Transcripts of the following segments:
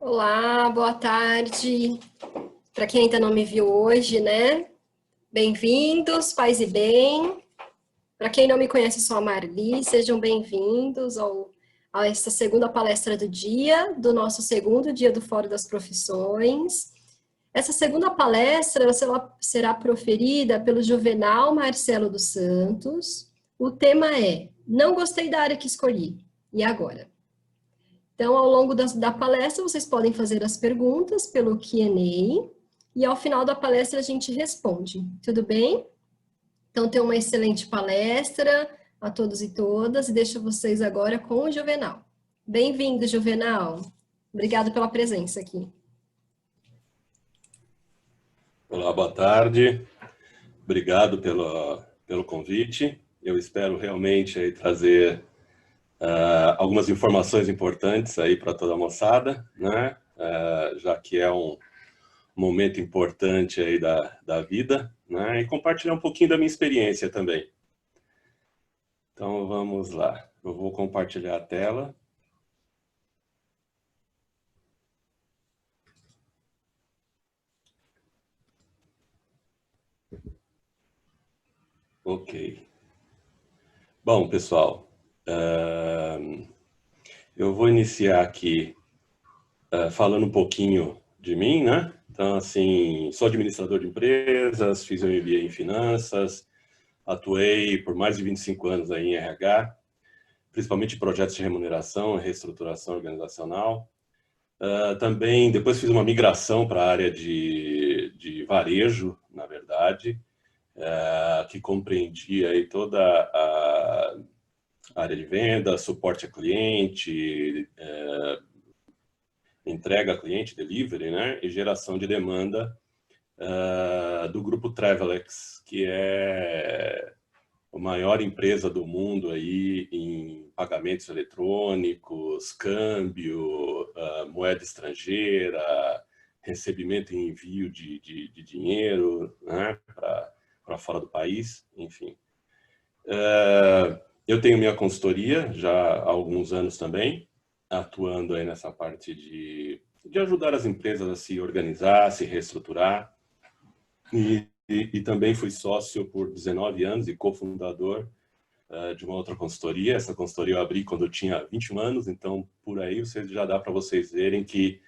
Olá, boa tarde. Para quem ainda não me viu hoje, né? Bem-vindos, paz e bem. Para quem não me conhece, eu sou a Marli, sejam bem-vindos a esta segunda palestra do dia, do nosso segundo dia do Fórum das Profissões. Essa segunda palestra será proferida pelo Juvenal Marcelo dos Santos. O tema é Não gostei da área que escolhi. E agora? Então, ao longo da palestra, vocês podem fazer as perguntas pelo Q&A e ao final da palestra a gente responde. Tudo bem? Então, tenha uma excelente palestra a todos e todas e deixo vocês agora com o Juvenal. Bem-vindo, Juvenal. Obrigado pela presença aqui. Olá, boa tarde. Obrigado pelo convite. Eu espero realmente aí trazer algumas informações importantes aí para toda a moçada, né? Já que é um momento importante aí da vida, né? E compartilhar um pouquinho da minha experiência também. Então, vamos lá. Eu vou compartilhar a tela. Ok. Bom, pessoal, eu vou iniciar aqui falando um pouquinho de mim, né? Então, assim, sou administrador de empresas, fiz um MBA em finanças, atuei por mais de 25 anos aí em RH, principalmente em projetos de remuneração e reestruturação organizacional. Também, depois fiz uma migração para a área de varejo, na verdade, que compreendia aí toda a área de venda, suporte a cliente, entrega a cliente, delivery, né? E geração de demanda do grupo Travelex, que é a maior empresa do mundo aí em pagamentos eletrônicos, câmbio, moeda estrangeira, recebimento e envio de dinheiro, né, para fora do país, enfim. Eu tenho minha consultoria já há alguns anos também, atuando aí nessa parte de ajudar as empresas a se organizar, se reestruturar. E também fui sócio por 19 anos e cofundador de uma outra consultoria. Essa consultoria eu abri quando eu tinha 21 anos, então por aí já dá para vocês verem que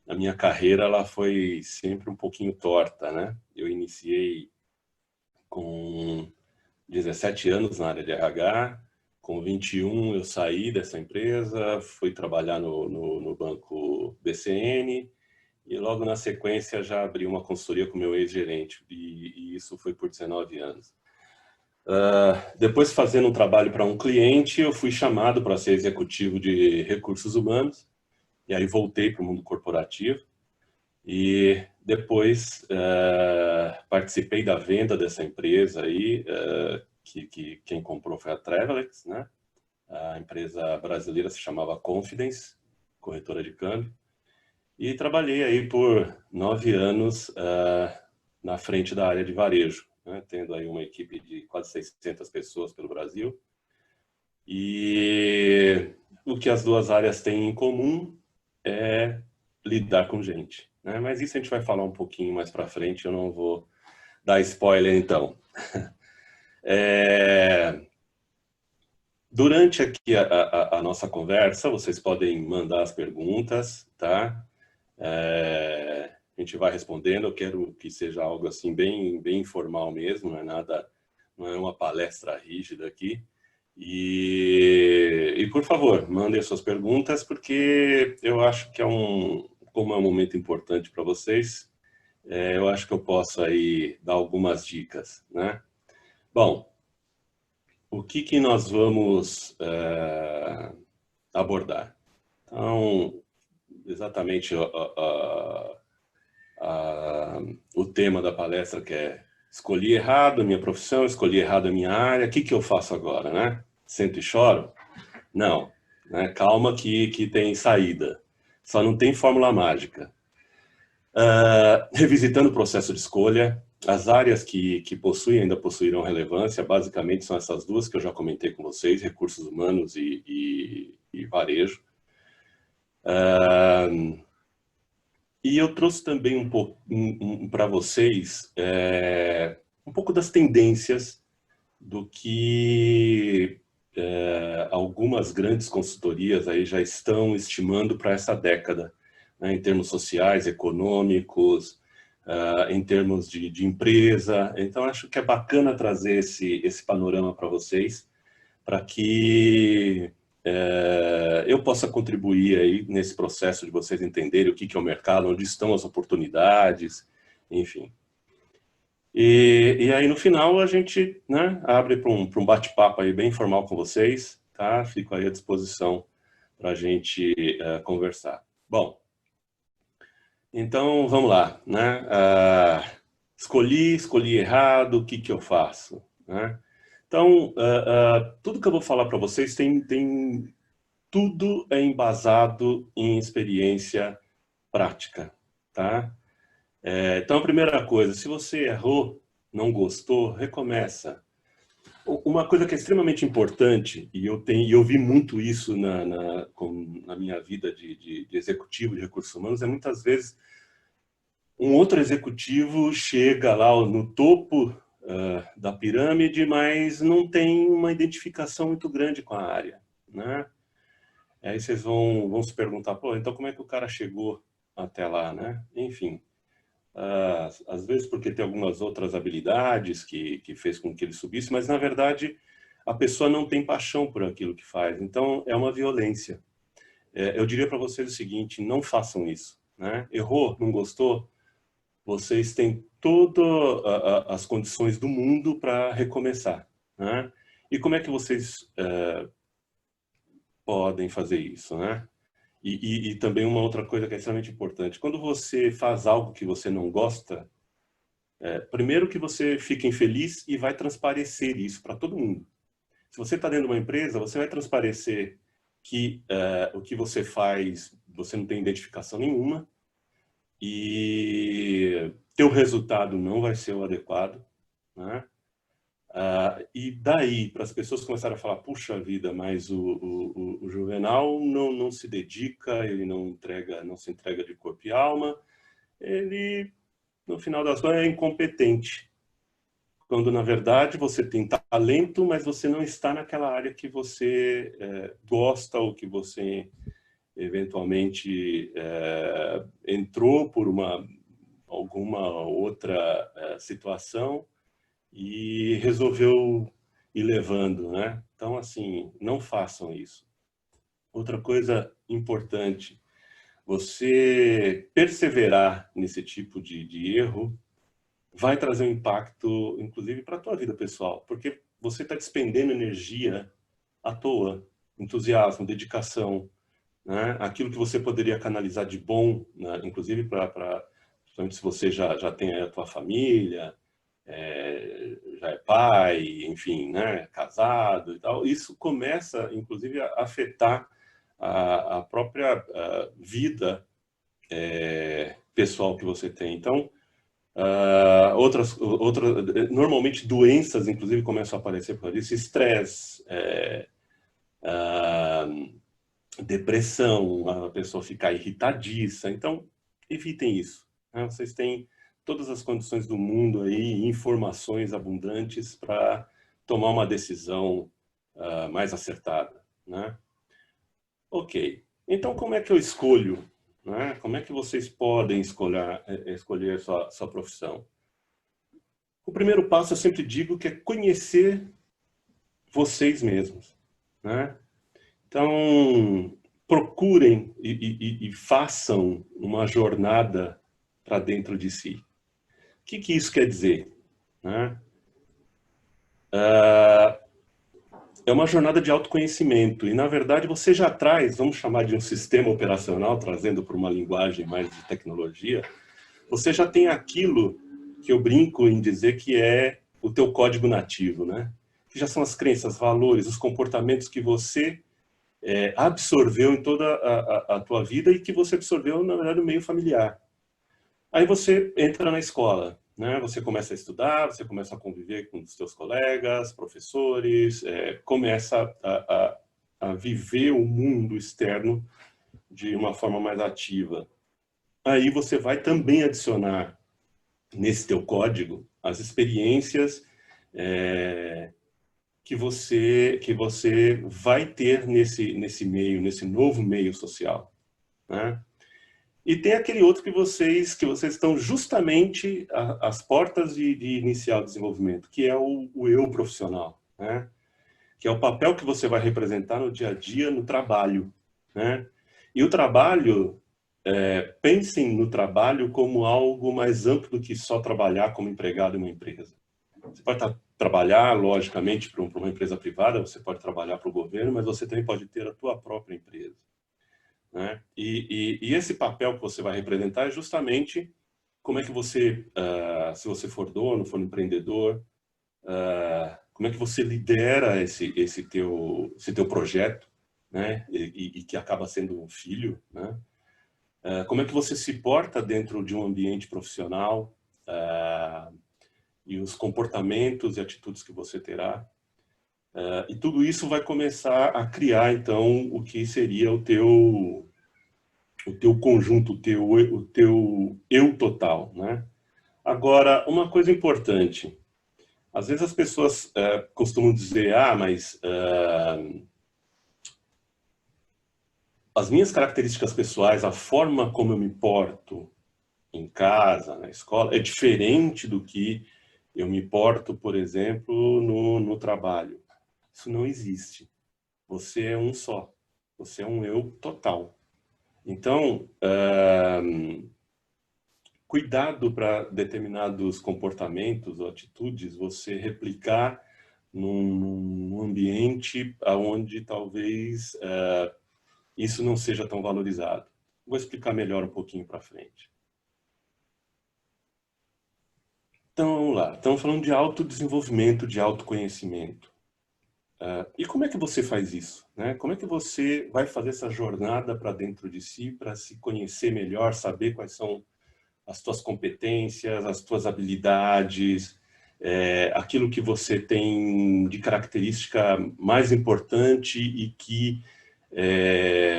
a minha carreira ela foi sempre um pouquinho torta, né? Eu iniciei com 17 anos na área de RH, com 21 eu saí dessa empresa, fui trabalhar no banco BCN, e logo na sequência já abri uma consultoria com meu ex-gerente, e isso foi por 19 anos. Depois, fazendo um trabalho para um cliente, eu fui chamado para ser executivo de recursos humanos, e aí voltei para o mundo corporativo, e depois participei da venda dessa empresa aí, que quem comprou foi a Travelex, né? A empresa brasileira se chamava Confidence, corretora de câmbio. E trabalhei aí por 9 anos na frente da área de varejo, né? Tendo aí uma equipe de quase 600 pessoas pelo Brasil. E o que as duas áreas têm em comum é lidar com gente, né? Mas isso a gente vai falar um pouquinho mais para frente, eu não vou dar spoiler então. Durante aqui a nossa conversa, vocês podem mandar as perguntas, tá? A gente vai respondendo. Eu quero que seja algo assim bem informal mesmo, não é nada, não é uma palestra rígida aqui. E por favor, mandem suas perguntas, porque eu acho que como é um momento importante para vocês, eu acho que eu posso aí dar algumas dicas, né? Bom, o que nós vamos abordar? Então, exatamente o tema da palestra, que é escolhi errado a minha profissão, escolhi errado a minha área, o que eu faço agora, né? Sento e choro? Não, né? Calma que tem saída, só não tem fórmula mágica. Revisitando o processo de escolha, as áreas que ainda possuirão relevância, basicamente são essas duas que eu já comentei com vocês, recursos humanos e varejo. E eu trouxe também um pouco para vocês um pouco das tendências do que algumas grandes consultorias aí já estão estimando para essa década, né, em termos sociais, econômicos, em termos de empresa. Então, acho que é bacana trazer esse panorama para vocês, para que eu possa contribuir aí nesse processo de vocês entenderem o que é o mercado, onde estão as oportunidades, enfim. E aí, no final, a gente, né, abre para um bate-papo aí bem informal com vocês, tá? Fico aí à disposição para a gente conversar. Bom, então, vamos lá, né? Escolhi errado, o que eu faço, né? Então, tudo que eu vou falar para vocês tudo é embasado em experiência prática, tá? Então, a primeira coisa, se você errou, não gostou, recomeça. Uma coisa que é extremamente importante, e eu vi muito isso na minha vida de executivo de recursos humanos, é muitas vezes um outro executivo chega lá no topo da pirâmide, mas não tem uma identificação muito grande com a área, né? Aí vocês vão se perguntar, pô, então como é que o cara chegou até lá, né? Enfim, às vezes porque tem algumas outras habilidades que fez com que ele subisse, mas na verdade a pessoa não tem paixão por aquilo que faz, então é uma violência. Eu diria para vocês o seguinte, não façam isso, né? Errou, não gostou? Vocês têm todas as condições do mundo para recomeçar, né? E como é que vocês podem fazer isso, né? E também uma outra coisa que é extremamente importante. Quando você faz algo que você não gosta, primeiro que você fica infeliz e vai transparecer isso para todo mundo. Se você está dentro de uma empresa, você vai transparecer que o que você faz, você não tem identificação nenhuma e teu resultado não vai ser o adequado, né? E daí, para as pessoas começarem a falar, puxa vida, mas o Juvenal não se dedica, ele não se entrega de corpo e alma, ele, no final das contas, é incompetente. Quando, na verdade, você tem talento, mas você não está naquela área que você gosta ou que você, eventualmente, entrou por alguma outra situação e resolveu ir levando, né? Então, assim, não façam isso. Outra coisa importante, você perseverar nesse tipo de erro vai trazer um impacto, inclusive, para a tua vida pessoal, porque você está despendendo energia à toa, entusiasmo, dedicação, né? Aquilo que você poderia canalizar de bom, né? Inclusive principalmente se você já tem a tua família, já é pai, enfim, né, casado e tal, isso começa, inclusive, a afetar a própria vida pessoal que você tem. Então, normalmente doenças, inclusive, começam a aparecer por isso, estresse, depressão, a pessoa ficar irritadiça. Então, evitem isso, né? Vocês têm todas as condições do mundo aí, informações abundantes para tomar uma decisão mais acertada, né? Ok. Então, como é que eu escolho, né? Como é que vocês podem escolher sua profissão? O primeiro passo, eu sempre digo, que é conhecer vocês mesmos, né? Então, procurem e façam uma jornada para dentro de si. O que isso quer dizer, né? É uma jornada de autoconhecimento e, na verdade, você já traz, vamos chamar de um sistema operacional, trazendo para uma linguagem mais de tecnologia, você já tem aquilo que eu brinco em dizer que é o teu código nativo, né? Que já são as crenças, valores, os comportamentos que você absorveu em toda a tua vida e que você absorveu, na verdade, no meio familiar. Aí você entra na escola, né? Você começa a estudar, você começa a conviver com os seus colegas, professores, começa a viver o mundo externo de uma forma mais ativa. aí você vai também adicionar nesse teu código as experiências que você vai ter nesse meio, nesse novo meio social, né? E tem aquele outro que vocês estão justamente às portas de iniciar o desenvolvimento, que é o eu profissional, né? Que é o papel que você vai representar no dia a dia, no trabalho, né? E o trabalho, pensem no trabalho como algo mais amplo do que só trabalhar como empregado em uma empresa. Você pode trabalhar, logicamente, para uma empresa privada, você pode trabalhar para o governo, mas você também pode ter a tua própria empresa, né? E esse papel que você vai representar é justamente como é que você, se você for dono, for empreendedor, como é que você lidera esse teu projeto, né? E que acaba sendo um filho, né? Como é que você se porta dentro de um ambiente profissional, e os comportamentos e atitudes que você terá. E tudo isso vai começar a criar, então, o que seria o teu conjunto, o teu eu total, né? Agora, uma coisa importante. Às vezes as pessoas costumam dizer, mas as minhas características pessoais, a forma como eu me porto em casa, na escola, é diferente do que eu me porto, por exemplo, no trabalho. Isso não existe. Você é um só. Você é um eu total. Então, cuidado para determinados comportamentos ou atitudes você replicar num ambiente onde talvez isso não seja tão valorizado. Vou explicar melhor um pouquinho para frente. Então, vamos lá. Estamos falando de autodesenvolvimento, de autoconhecimento. E como é que você faz isso, né? Como é que você vai fazer essa jornada para dentro de si, para se conhecer melhor, saber quais são as tuas competências, as tuas habilidades, aquilo que você tem de característica mais importante e que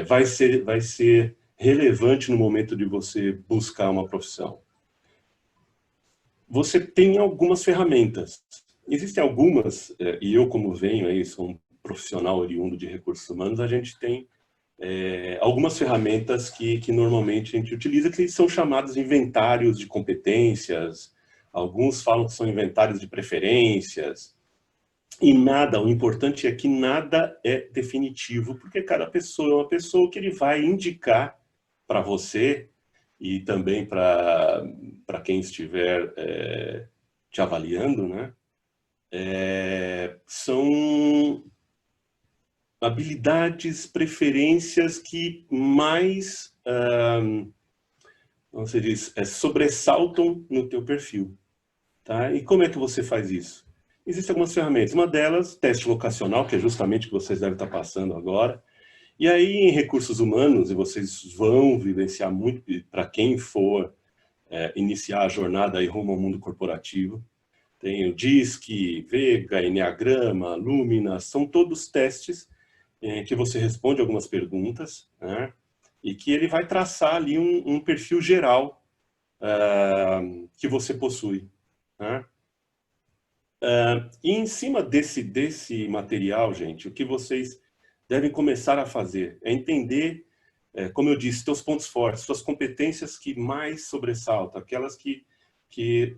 vai ser relevante no momento de você buscar uma profissão? Você tem algumas ferramentas. Existem algumas, e eu como venho aí, sou um profissional oriundo de recursos humanos, a gente tem algumas ferramentas que normalmente a gente utiliza, que são chamados inventários de competências, alguns falam que são inventários de preferências, e nada, o importante é que nada é definitivo, porque cada pessoa é uma pessoa que ele vai indicar para você e também para quem estiver te avaliando, né? São habilidades, preferências que mais, como você diz, sobressaltam no teu perfil, tá? E como é que você faz isso? Existem algumas ferramentas, uma delas, teste vocacional, que é justamente o que vocês devem estar passando agora. E aí, em recursos humanos, e vocês vão vivenciar muito, para quem for iniciar a jornada aí rumo ao mundo corporativo, tem o DISC, Vega, Enneagrama, Lumina, são todos testes que você responde algumas perguntas, né? E que ele vai traçar ali um perfil geral que você possui, né? E em cima desse material, gente, o que vocês devem começar a fazer é entender, como eu disse, seus pontos fortes, suas competências que mais sobressaltam, aquelas que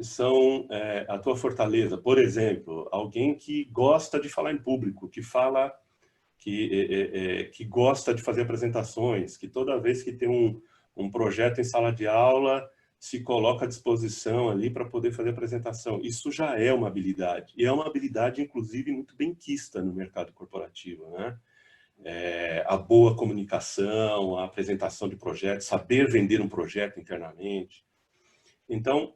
são a tua fortaleza. Por exemplo, alguém que gosta de falar em público, que fala, que gosta de fazer apresentações, que toda vez que tem um projeto em sala de aula, se coloca à disposição ali para poder fazer apresentação. Isso já é uma habilidade. E é uma habilidade, inclusive, muito benquista no mercado corporativo, né? A boa comunicação, a apresentação de projetos, saber vender um projeto internamente. Então,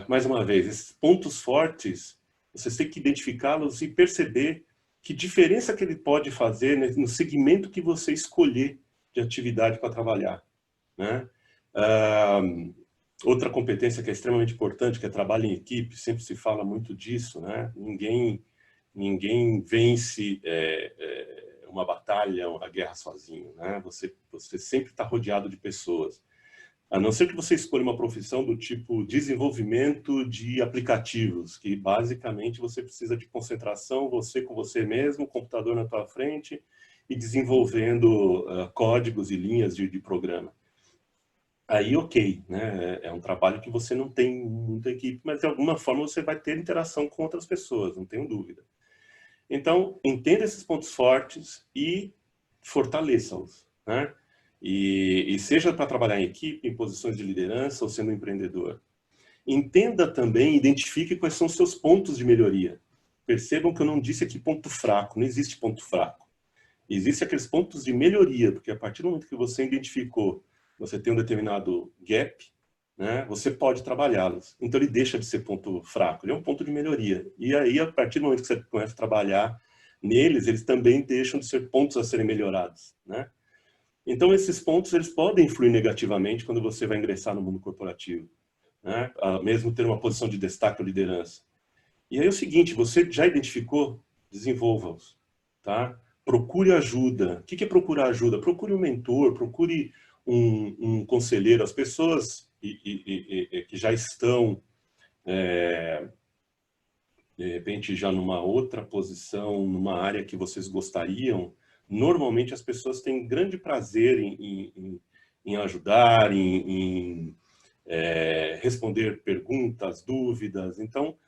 mais uma vez, esses pontos fortes, vocês têm que identificá-los e perceber que diferença que ele pode fazer no segmento que você escolher de atividade para trabalhar, né? Outra competência que é extremamente importante, que é trabalho em equipe, sempre se fala muito disso, né? Ninguém vence uma batalha, uma guerra sozinho, né? Você sempre está rodeado de pessoas. A não ser que você escolha uma profissão do tipo desenvolvimento de aplicativos, que basicamente você precisa de concentração, você com você mesmo, computador na tua frente e desenvolvendo códigos e linhas de programa. Aí, ok, né? É um trabalho que você não tem muita equipe, mas de alguma forma você vai ter interação com outras pessoas, não tenho dúvida. Então, entenda esses pontos fortes e fortaleça-os, né? E seja para trabalhar em equipe, em posições de liderança ou sendo um empreendedor. Entenda também, identifique quais são os seus pontos de melhoria. Percebam que eu não disse aqui ponto fraco, não existe ponto fraco. Existem aqueles pontos de melhoria, porque a partir do momento que você identificou, você tem um determinado gap, né, você pode trabalhá-los. Então ele deixa de ser ponto fraco, ele é um ponto de melhoria. E aí, a partir do momento que você começa a trabalhar neles, eles também deixam de ser pontos a serem melhorados, né? Então esses pontos, eles podem influir negativamente quando você vai ingressar no mundo corporativo, né? Mesmo ter uma posição de destaque ou liderança. E aí é o seguinte, você já identificou? Desenvolva-os, tá? Procure ajuda. O que é procurar ajuda? Procure um mentor, procure um conselheiro. As pessoas que já estão, de repente, já numa outra posição, numa área que vocês gostariam, normalmente as pessoas têm grande prazer em ajudar, em responder perguntas, dúvidas. Então,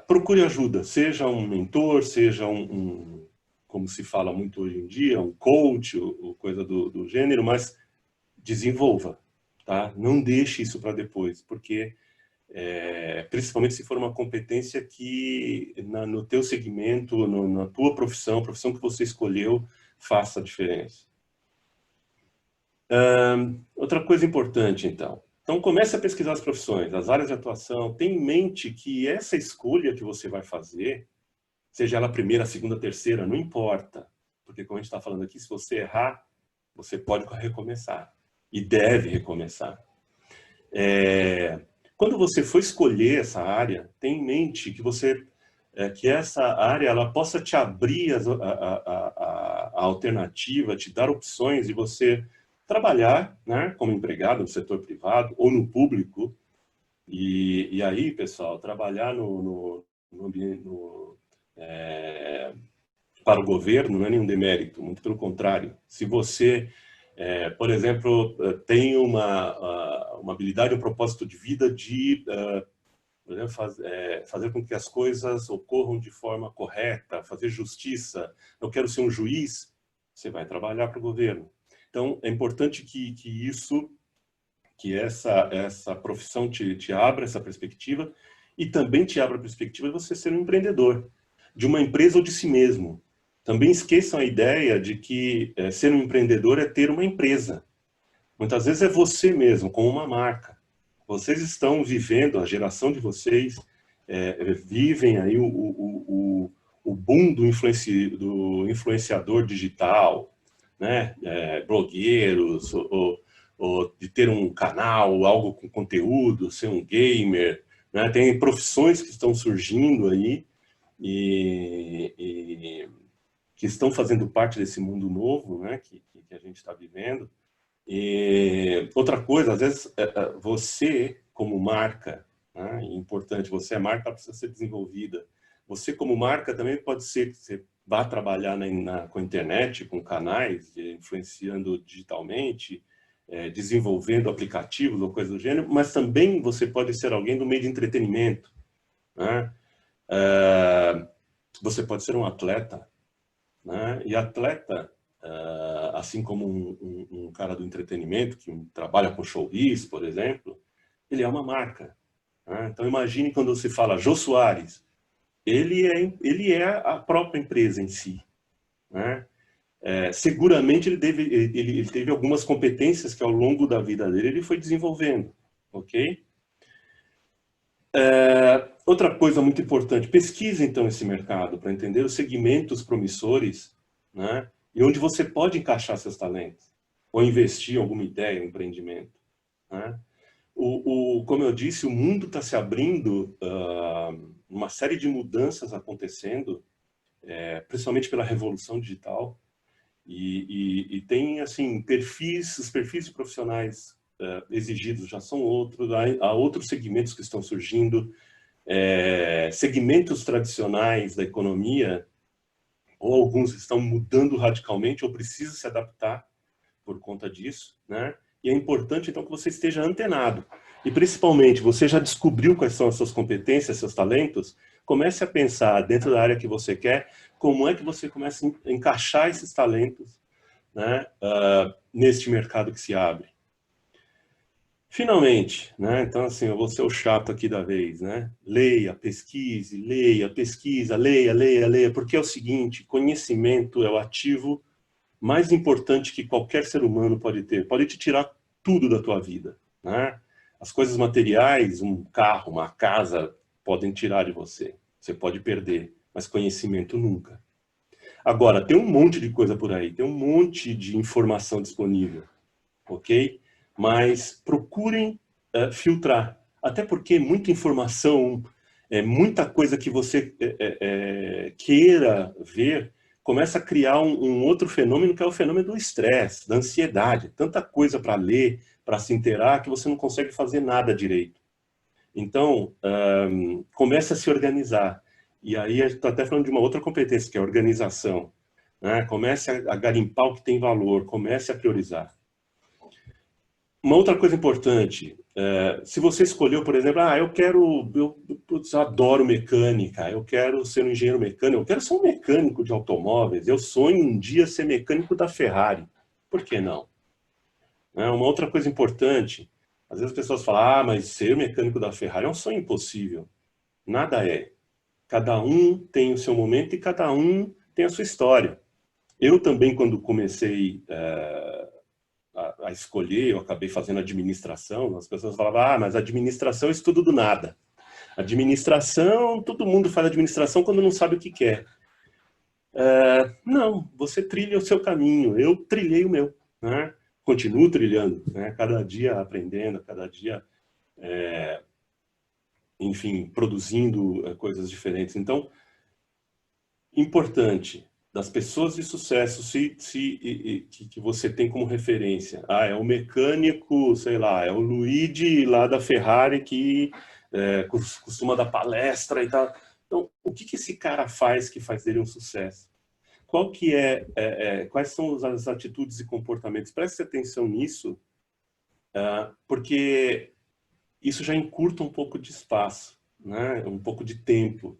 procure ajuda, seja um mentor, seja como se fala muito hoje em dia, um coach, ou coisa do gênero, mas desenvolva, tá? Não deixe isso para depois, porque principalmente se for uma competência que no teu segmento, na tua profissão, a profissão que você escolheu, faça a diferença. Outra coisa importante, então. Então, comece a pesquisar as profissões, as áreas de atuação. Tenha em mente que essa escolha que você vai fazer, seja ela a primeira, a segunda, a terceira, não importa. Porque, como a gente está falando aqui, se você errar, você pode recomeçar. E deve recomeçar. Quando você for escolher essa área, tenha em mente que essa área ela possa te abrir a alternativa, te dar opções de você trabalhar, né, como empregado no setor privado ou no público. E aí, pessoal, trabalhar para o governo não é nenhum demérito, muito pelo contrário. Se você, por exemplo, tem uma habilidade, um propósito de vida de fazer com que as coisas ocorram de forma correta, fazer justiça, eu quero ser um juiz, você vai trabalhar para o governo. Então, é importante que essa profissão te abra essa perspectiva e também te abra a perspectiva de você ser um empreendedor, de uma empresa ou de si mesmo. Também esqueçam a ideia de que ser um empreendedor é ter uma empresa. Muitas vezes é você mesmo, com uma marca. Vocês estão vivendo, a geração de vocês vivem aí o boom do influenciador digital, né? Blogueiros, ou de ter um canal, algo com conteúdo, ser um gamer, né? Tem profissões que estão surgindo aí e que estão fazendo parte desse mundo novo, né? que a gente está vivendo. E outra coisa, às vezes você como marca, né, é importante, você é marca, precisa ser desenvolvida. Você como marca também pode ser que você vá trabalhar com a internet, com canais, influenciando digitalmente, desenvolvendo aplicativos ou coisa do gênero, mas também você pode ser alguém do meio de entretenimento, né? Você pode ser um atleta, né? E atleta, assim como um cara do entretenimento que trabalha com showbiz, por exemplo, ele é uma marca, né? Então imagine quando se fala Jô Soares, ele é a própria empresa em si, né? Seguramente ele teve algumas competências que ao longo da vida dele ele foi desenvolvendo, ok? Outra coisa muito importante, pesquise então esse mercado para entender os segmentos promissores, né? E onde você pode encaixar seus talentos, ou investir em alguma ideia, um empreendimento, né? Como eu disse, o mundo está se abrindo, uma série de mudanças acontecendo, principalmente pela revolução digital, e tem assim os perfis de profissionais exigidos já são outros, há outros segmentos que estão surgindo, segmentos tradicionais da economia, ou alguns estão mudando radicalmente, ou precisam se adaptar por conta disso, né? E é importante, então, que você esteja antenado. E, principalmente, você já descobriu quais são as suas competências, seus talentos, comece a pensar, dentro da área que você quer, como é que você começa a encaixar esses talentos, né, neste mercado que se abre. Finalmente, né? Então, assim, eu vou ser o chato aqui da vez, né? Leia, pesquise, leia, pesquisa, leia, leia, leia, porque é o seguinte, conhecimento é o ativo mais importante que qualquer ser humano pode ter. Pode te tirar tudo da tua vida, né? As coisas materiais, um carro, uma casa, podem tirar de você. Você pode perder, mas conhecimento nunca. Agora, tem um monte de coisa por aí, tem um monte de informação disponível, ok? Mas procurem filtrar. Até porque muita informação, muita coisa que você queira ver, começa a criar um outro fenômeno, que é o fenômeno do estresse, da ansiedade. Tanta coisa para ler, para se inteirar, que você não consegue fazer nada direito. Então, comece a se organizar. E aí, a gente está até falando de uma outra competência, que é a organização, né? Comece a garimpar o que tem valor, comece a priorizar. Uma outra coisa importante, se você escolheu, por exemplo, eu adoro mecânica, eu quero ser um engenheiro mecânico, eu quero ser um mecânico de automóveis, eu sonho um dia ser mecânico da Ferrari. Por que não? Uma outra coisa importante, às vezes as pessoas falam, mas ser mecânico da Ferrari é um sonho impossível. Nada é. Cada um tem o seu momento e cada um tem a sua história. Eu também, quando comecei a escolher, eu acabei fazendo administração, as pessoas falavam, mas administração é estudo do nada. Administração, todo mundo faz administração quando não sabe o que quer. Não, você trilha o seu caminho, eu trilhei o meu, né? Continuo trilhando, né? Cada dia aprendendo, cada dia, enfim, produzindo coisas diferentes. Então, importante, das pessoas de sucesso que você tem como referência. É o mecânico, sei lá, é o Luigi lá da Ferrari que costuma dar palestra e tal. Então, o que esse cara faz que faz dele um sucesso? Quais são as atitudes e comportamentos? Preste atenção nisso, porque isso já encurta um pouco de espaço, né? Um pouco de tempo,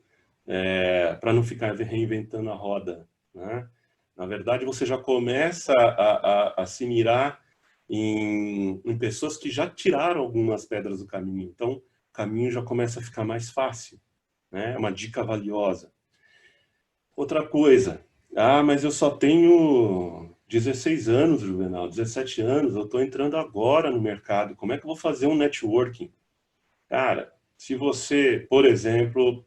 para não ficar reinventando a roda, né? Na verdade, você já começa a se mirar em pessoas que já tiraram algumas pedras do caminho. Então, o caminho já começa a ficar mais fácil, né? É uma dica valiosa. Outra coisa, mas eu só tenho 16 anos, Juvenal, 17 anos, eu estou entrando agora no mercado, como é que eu vou fazer um networking? Cara, se você, por exemplo,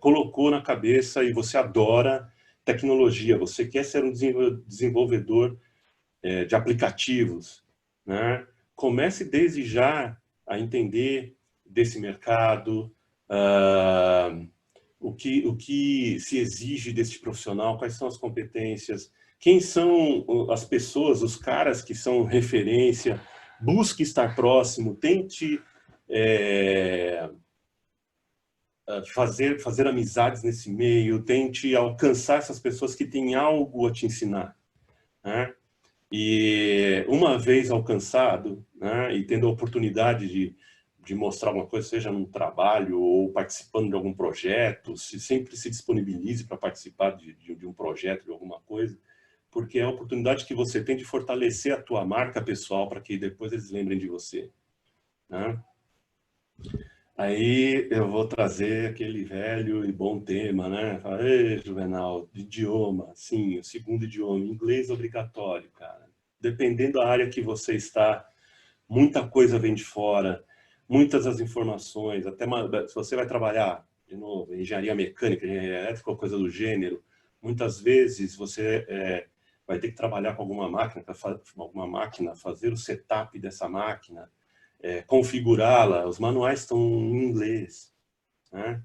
colocou na cabeça e você adora tecnologia, você quer ser um desenvolvedor de aplicativos, né? Comece desde já a entender desse mercado, o que se exige desse profissional, quais são as competências, quem são as pessoas, os caras que são referência, busque estar próximo, tente fazer amizades nesse meio, tente alcançar essas pessoas que têm algo a te ensinar, né? E uma vez alcançado, né, e tendo a oportunidade de mostrar alguma coisa, seja num trabalho ou participando de algum projeto, sempre se disponibilize para participar de um projeto, de alguma coisa, porque é a oportunidade que você tem de fortalecer a tua marca pessoal para que depois eles lembrem de você, né? Aí eu vou trazer aquele velho e bom tema, né? Fala, ei, Juvenal, idioma, sim, o segundo idioma, inglês obrigatório, cara. Dependendo da área que você está, muita coisa vem de fora, muitas das informações, se você vai trabalhar, de novo, engenharia mecânica, engenharia elétrica ou coisa do gênero, muitas vezes você vai ter que trabalhar com alguma máquina, fazer o setup dessa máquina, configurá-la, os manuais estão em inglês, né?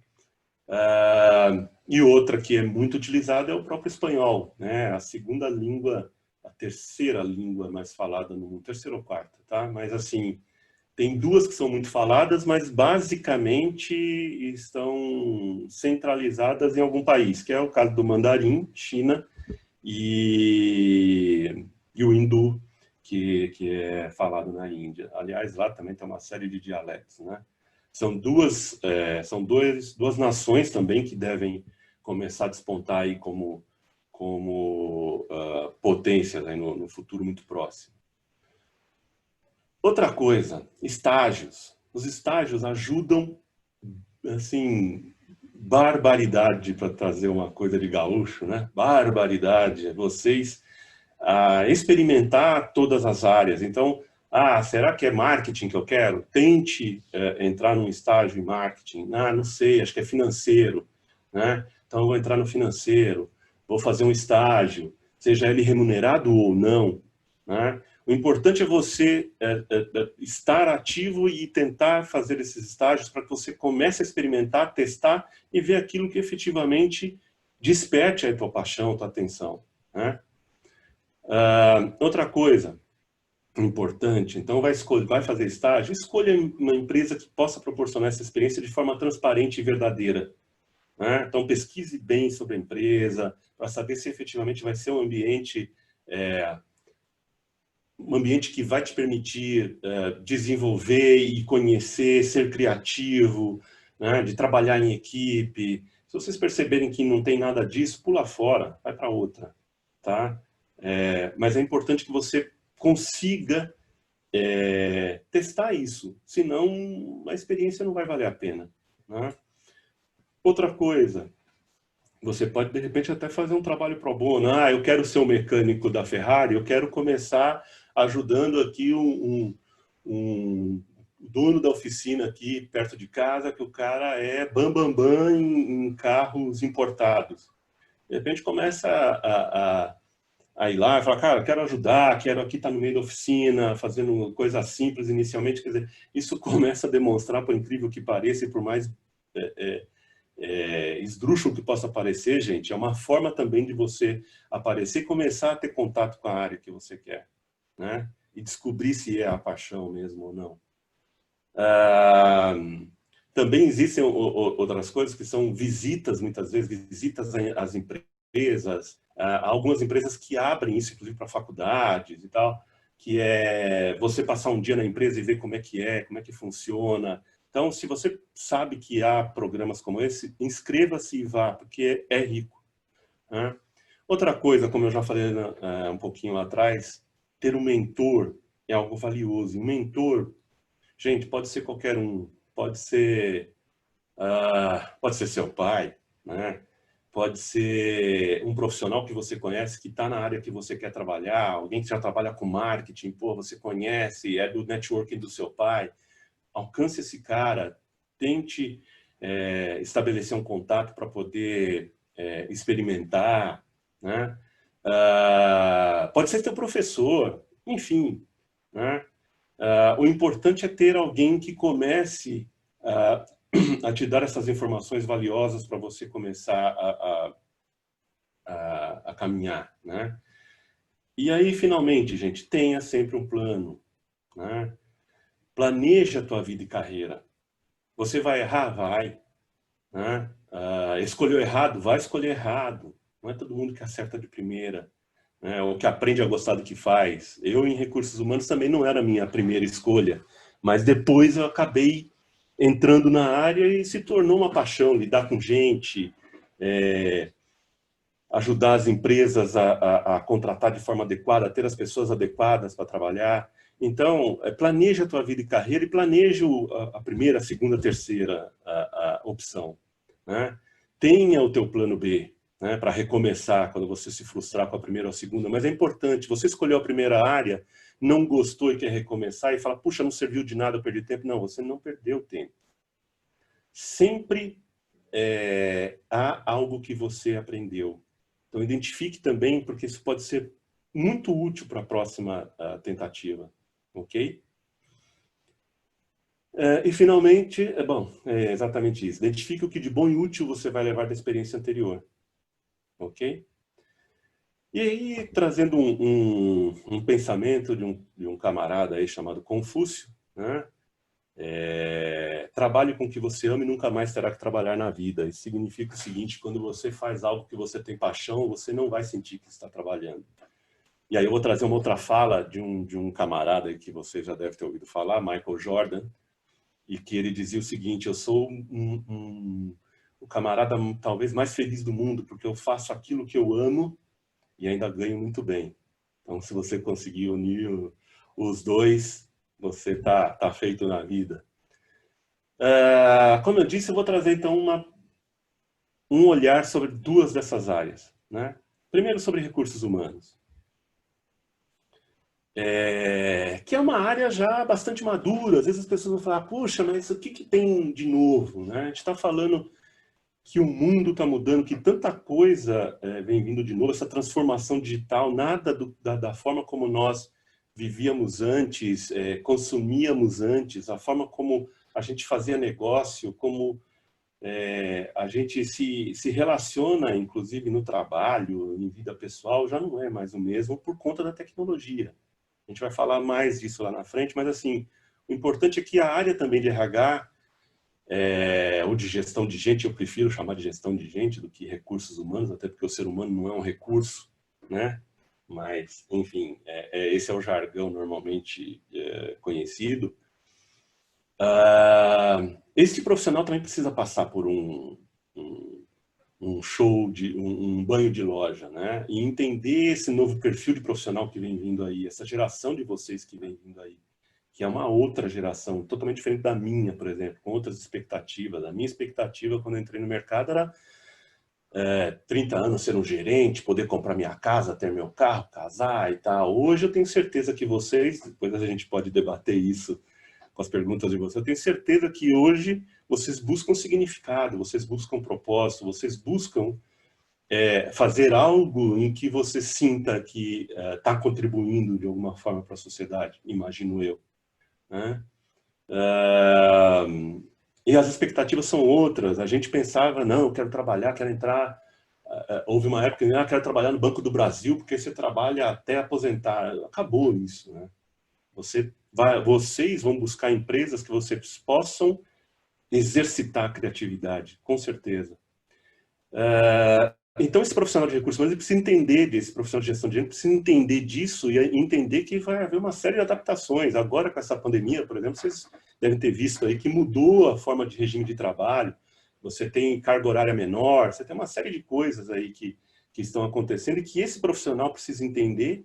E outra que é muito utilizada é o próprio espanhol, né? A segunda língua a terceira língua mais falada no mundo, terceira ou quarta, tá? Mas assim, tem duas que são muito faladas, mas basicamente estão centralizadas em algum país, que é o caso do mandarim, China, e o hindu, que é falado na Índia. Aliás, lá também tem uma série de dialetos, né? São duas nações também que devem começar a despontar aí como potências aí no futuro muito próximo. Outra coisa, estágios. Os estágios ajudam, assim, barbaridade, para trazer uma coisa de gaúcho, né? Barbaridade, vocês a experimentar todas as áreas. Então, será que é marketing que eu quero? Tente entrar num estágio em marketing. Não sei, acho que é financeiro, né? Então, eu vou entrar no financeiro, vou fazer um estágio, seja ele remunerado ou não, né? O importante é você estar ativo e tentar fazer esses estágios para que você comece a experimentar, testar e ver aquilo que efetivamente desperte a tua paixão, a tua atenção, né? Outra coisa importante, então vai fazer estágio, escolha uma empresa que possa proporcionar essa experiência de forma transparente e verdadeira, né? Então pesquise bem sobre a empresa, para saber se efetivamente vai ser um ambiente que vai te permitir desenvolver e conhecer, ser criativo, né? De trabalhar em equipe. Se vocês perceberem que não tem nada disso, pula fora, vai para outra, tá? Mas é importante que você consiga testar isso, senão a experiência não vai valer a pena, né? Outra coisa, você pode de repente até fazer um trabalho pro bono. Eu quero ser o mecânico da Ferrari, eu quero começar ajudando aqui um dono da oficina aqui perto de casa, que o cara é bam em carros importados. De repente começa a ir lá e falar, cara, quero ajudar, quero aqui estar no meio da oficina, fazendo coisas simples inicialmente. Quer dizer, isso começa a demonstrar, por incrível que pareça, e por mais esdrúxulo que possa parecer, gente, é uma forma também de você aparecer e começar a ter contato com a área que você quer, né? E descobrir se é a paixão mesmo ou não. Também existem outras coisas que são visitas, muitas vezes, visitas às empresas, algumas empresas que abrem isso, inclusive, para faculdades e tal, que é você passar um dia na empresa e ver como é, como é que funciona. Então, se você sabe que há programas como esse, inscreva-se e vá, porque é rico, né? Outra coisa, como eu já falei um pouquinho lá atrás, ter um mentor é algo valioso. Um mentor, gente, pode ser qualquer um. Pode ser seu pai, né? Pode ser um profissional que você conhece, que está na área que você quer trabalhar, alguém que já trabalha com marketing, você conhece, é do networking do seu pai. Alcance esse cara, tente estabelecer um contato para poder experimentar, né? Pode ser teu professor, enfim, né? O importante é ter alguém que comece a te dar essas informações valiosas para você começar a caminhar, né? E aí, finalmente, gente, tenha sempre um plano, né? Planeje a tua vida e carreira. Você vai errar? Vai, né? Escolheu errado? Vai escolher errado. Não é todo mundo que acerta de primeira, né? Ou que aprende a gostar do que faz. Eu, em recursos humanos, também não era a minha primeira escolha, mas depois eu acabei entrando na área e se tornou uma paixão, lidar com gente, ajudar as empresas a contratar de forma adequada, a ter as pessoas adequadas para trabalhar. Então, planeja a tua vida e carreira e planeja a primeira, a segunda, a terceira a opção, né? Tenha o teu plano B, né, para recomeçar quando você se frustrar com a primeira ou a segunda, mas é importante, você escolheu a primeira área, não gostou e quer recomeçar e fala, puxa, não serviu de nada, eu perdi tempo. Não, você não perdeu tempo. Sempre há algo que você aprendeu. Então, identifique também, porque isso pode ser muito útil para a próxima tentativa, ok? E, finalmente, é exatamente isso. Identifique o que de bom e útil você vai levar da experiência anterior, ok? E aí, trazendo um pensamento de um camarada aí chamado Confúcio, né? Trabalhe com o que você ama e nunca mais terá que trabalhar na vida. Isso significa o seguinte: quando você faz algo que você tem paixão, você não vai sentir que está trabalhando. E aí eu vou trazer uma outra fala de um camarada aí que você já deve ter ouvido falar, Michael Jordan, e que ele dizia o seguinte: eu sou o camarada talvez mais feliz do mundo, porque eu faço aquilo que eu amo e ainda ganho muito bem. Então, se você conseguir unir os dois, você tá feito na vida. Como eu disse, eu vou trazer então um olhar sobre duas dessas áreas, né? Primeiro, sobre recursos humanos, que é uma área já bastante madura. Às vezes as pessoas vão falar: puxa, mas o que tem de novo, né? A gente está falando que o mundo está mudando, que tanta coisa vem vindo de novo, essa transformação digital, nada da forma como nós vivíamos antes, consumíamos antes, a forma como a gente fazia negócio, como a gente se relaciona, inclusive no trabalho, em vida pessoal, já não é mais o mesmo por conta da tecnologia. A gente vai falar mais disso lá na frente, mas assim, o importante é que a área também de RH, ou de gestão de gente, eu prefiro chamar de gestão de gente do que recursos humanos, até porque o ser humano não é um recurso, né? Mas, enfim, esse é o jargão normalmente conhecido. Este profissional também precisa passar por um show, um banho de loja, né? E entender esse novo perfil de profissional que vem vindo aí, essa geração de vocês que vem vindo aí, que é uma outra geração, totalmente diferente da minha, por exemplo, com outras expectativas. A minha expectativa quando eu entrei no mercado era 30 anos ser um gerente, poder comprar minha casa, ter meu carro, casar e tal. Hoje eu tenho certeza que vocês, depois a gente pode debater isso com as perguntas de vocês, eu tenho certeza que hoje vocês buscam significado, vocês buscam propósito, vocês buscam fazer algo em que você sinta que está contribuindo de alguma forma para a sociedade, imagino eu, né? E as expectativas são outras. A gente pensava: não, eu quero trabalhar, quero entrar. Houve uma época que eu quero trabalhar no Banco do Brasil, porque você trabalha até aposentar. Acabou isso, né? Vocês vão buscar empresas que vocês possam exercitar a criatividade, com certeza. Então, esse profissional de recursos humanos ele precisa entender desse profissional de gestão de gente, precisa entender disso e entender que vai haver uma série de adaptações. Agora, com essa pandemia, por exemplo, vocês devem ter visto aí que mudou a forma de regime de trabalho, você tem carga horária menor, você tem uma série de coisas aí que estão acontecendo e que esse profissional precisa entender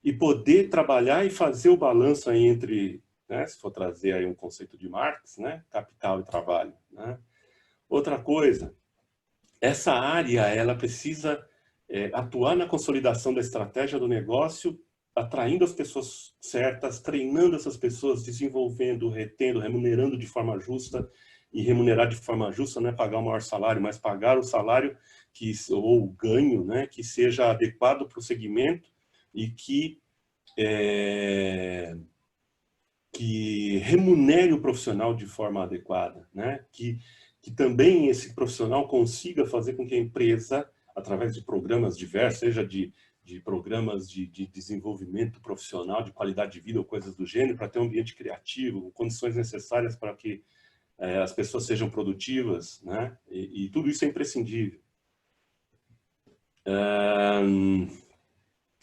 e poder trabalhar e fazer o balanço aí entre, né, se for trazer aí um conceito de Marx, né, capital e trabalho, né? Outra coisa, essa área ela precisa atuar na consolidação da estratégia do negócio, atraindo as pessoas certas, treinando essas pessoas, desenvolvendo, retendo, remunerando de forma justa. E remunerar de forma justa não é pagar o maior salário, mas pagar o salário ou o ganho, né, que seja adequado para o segmento e que remunere o profissional de forma adequada, né? Que também esse profissional consiga fazer com que a empresa, através de programas diversos, seja de programas de desenvolvimento profissional, de qualidade de vida ou coisas do gênero, para ter um ambiente criativo, condições necessárias para que as pessoas sejam produtivas, né? E tudo isso é imprescindível.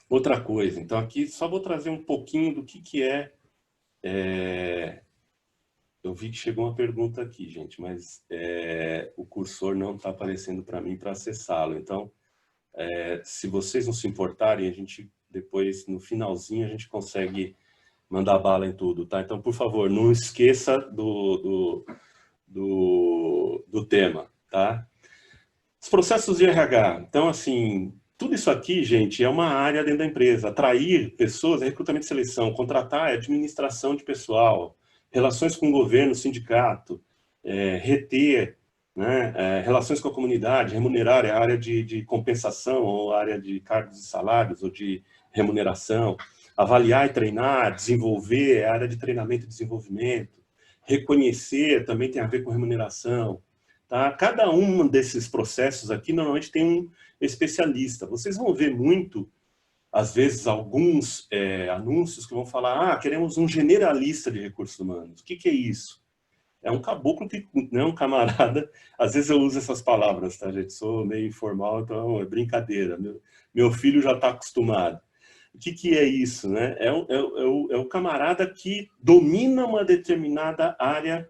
Outra coisa, então aqui só vou trazer um pouquinho do que é. Eu vi que chegou uma pergunta aqui, gente, mas o cursor não está aparecendo para mim para acessá-lo. Então, se vocês não se importarem, a gente depois, no finalzinho, a gente consegue mandar bala em tudo, tá? Então, por favor, não esqueça do tema, tá? Os processos de RH. Então, assim, tudo isso aqui, gente, é uma área dentro da empresa. Atrair pessoas é recrutamento e seleção. Contratar é administração de pessoal. Relações com o governo, sindicato. Reter, né? Relações com a comunidade. Remunerar é a área de compensação, ou área de cargos e salários, ou de remuneração. Avaliar e treinar, desenvolver é a área de treinamento e desenvolvimento. Reconhecer também tem a ver com remuneração. Tá? Cada um desses processos aqui, normalmente tem um especialista. Vocês vão ver muito, às vezes, alguns anúncios que vão falar, queremos um generalista de recursos humanos. O que é isso? É um caboclo que não é um camarada. Às vezes eu uso essas palavras, tá, gente? Sou meio informal, então é brincadeira. Meu filho já está acostumado. O que é isso, né? É o camarada que domina uma determinada área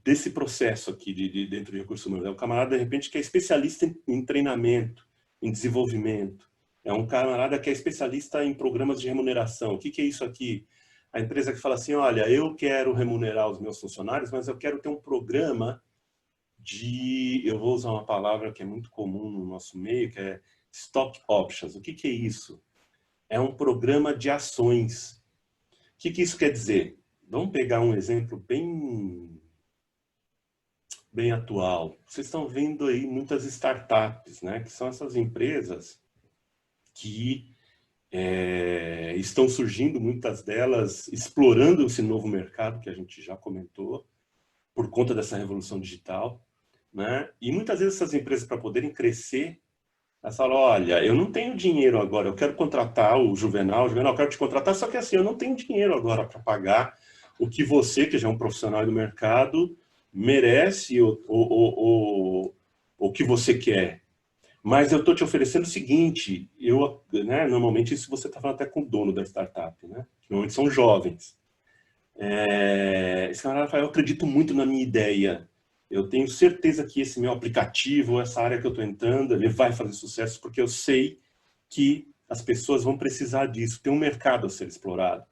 desse processo aqui dentro de recursos humanos. É um camarada, de repente, que é especialista em treinamento, em desenvolvimento. É um camarada que é especialista em programas de remuneração. O que é isso aqui? A empresa que fala assim, olha, eu quero remunerar os meus funcionários, mas eu quero ter um programa eu vou usar uma palavra que é muito comum no nosso meio, que é stock options. O que é isso? É um programa de ações. O que isso quer dizer? Vamos pegar um exemplo bem atual. Vocês estão vendo aí muitas startups, né? Que são essas empresas que estão surgindo, muitas delas explorando esse novo mercado que a gente já comentou, por conta dessa revolução digital, né? E muitas vezes essas empresas, para poderem crescer, elas falam, olha, eu não tenho dinheiro agora, eu quero contratar o Juvenal, eu quero te contratar, só que assim, eu não tenho dinheiro agora para pagar o que você, que já é um profissional do mercado, merece o que você quer. Mas eu estou te oferecendo o seguinte, normalmente isso você está falando até com o dono da startup, né? Normalmente são jovens. Esse camarada fala, eu acredito muito na minha ideia. Eu tenho certeza que esse meu aplicativo, essa área que eu estou entrando, ele vai fazer sucesso, porque eu sei que as pessoas vão precisar disso. Tem um mercado a ser explorado.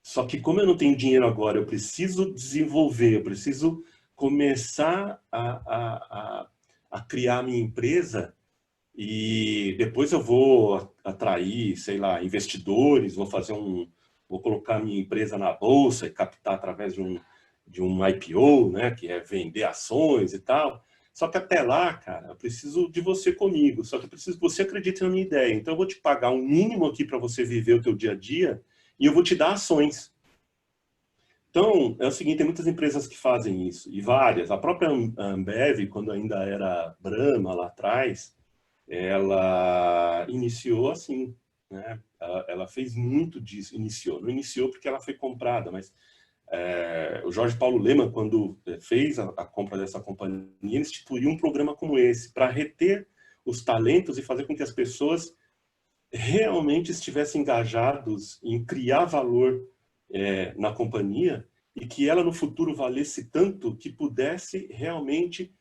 Só que como eu não tenho dinheiro agora, eu preciso desenvolver, eu preciso começar a criar a minha empresa e depois eu vou atrair, sei lá, investidores, vou colocar minha empresa na bolsa e captar através de um IPO, né, que é vender ações e tal. Só que até lá, cara, eu preciso de você comigo, só que eu preciso que você acredite na minha ideia. Então eu vou te pagar um mínimo aqui para você viver o teu dia a dia e eu vou te dar ações. Então, é o seguinte, tem muitas empresas que fazem isso, e várias. A própria Ambev, quando ainda era Brahma lá atrás, ela iniciou assim, né? Ela fez muito disso, não iniciou porque ela foi comprada, mas o Jorge Paulo Lemann, quando fez a compra dessa companhia, instituiu um programa como esse, para reter os talentos e fazer com que as pessoas realmente estivessem engajados em criar valor na companhia e que ela no futuro valesse tanto que pudesse realmente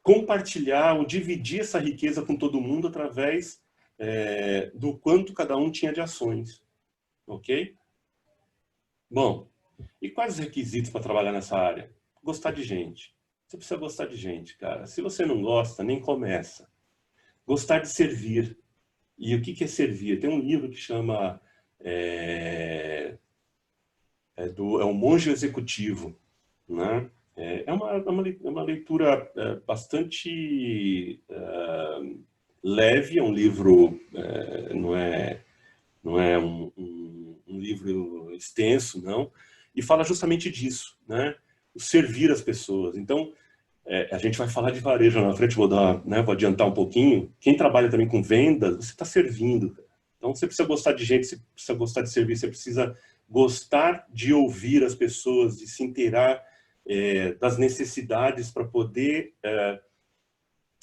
compartilhar ou dividir essa riqueza com todo mundo através do quanto cada um tinha de ações. Ok? Bom, e quais os requisitos para trabalhar nessa área? Gostar de gente. Você precisa gostar de gente, cara. Se você não gosta, nem começa. Gostar de servir. E o que é servir? Tem um livro que chama O Monge Executivo, né? É uma leitura bastante leve, é um livro, não é um livro extenso, não, e fala justamente disso, né? O servir as pessoas. Então, a gente vai falar de varejo na frente, vou adiantar um pouquinho. Quem trabalha também com vendas, você está servindo. Então, você precisa gostar de gente, você precisa gostar de serviço, você precisa gostar de ouvir as pessoas, de se inteirar das necessidades para poder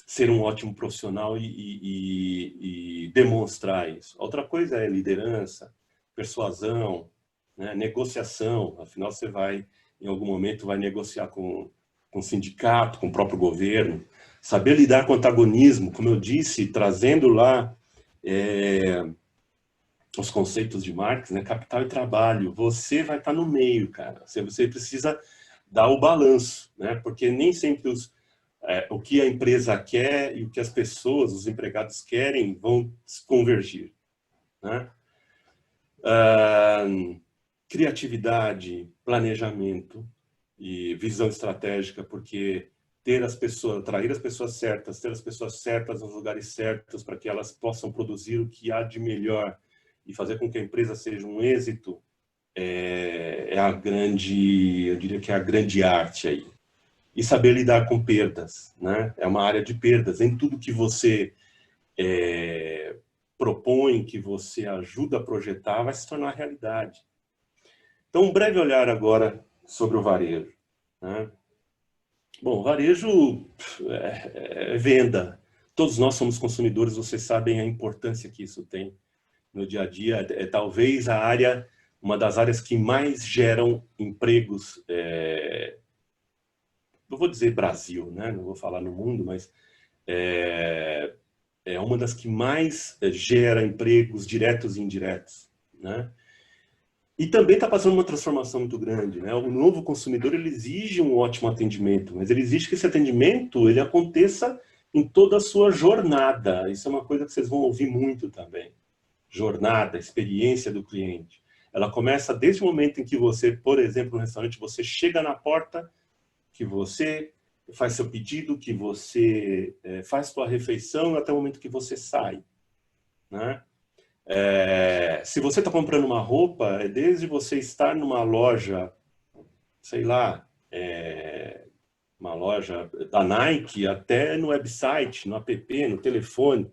ser um ótimo profissional e demonstrar isso. Outra coisa é liderança, persuasão, né, negociação. Afinal, você em algum momento, vai negociar com o sindicato, com o próprio governo. Saber lidar com o antagonismo, como eu disse, trazendo lá os conceitos de Marx, né, capital e trabalho. Você vai estar no meio, cara. Você precisa dar o balanço, né, porque nem sempre o que a empresa quer e o que as pessoas, os empregados querem, vão convergir, né? Criatividade, planejamento e visão estratégica, porque atrair as pessoas certas, ter as pessoas certas nos lugares certos para que elas possam produzir o que há de melhor e fazer com que a empresa seja um êxito, eu diria que é a grande arte aí, e saber lidar com perdas, né? É uma área de perdas. Em tudo que você propõe, que você ajuda a projetar, vai se tornar realidade. Então, um breve olhar agora sobre o varejo, né? Bom, varejo é venda. Todos nós somos consumidores, vocês sabem a importância que isso tem no dia a dia. É talvez a área, uma das áreas que mais geram empregos, não vou dizer Brasil, né? Não vou falar no mundo, mas é uma das que mais gera empregos diretos e indiretos, né? E também está passando uma transformação muito grande, né? O novo consumidor, ele exige um ótimo atendimento, mas ele exige que esse atendimento ele aconteça em toda a sua jornada. Isso é uma coisa que vocês vão ouvir muito também. Jornada, experiência do cliente. Ela começa desde o momento em que você, por exemplo, no restaurante, você chega na porta, que você faz seu pedido, que você faz sua refeição, até o momento que você sai, né? Se você está comprando uma roupa, é desde você estar numa loja, sei lá, uma loja da Nike, até no website, no app, no telefone,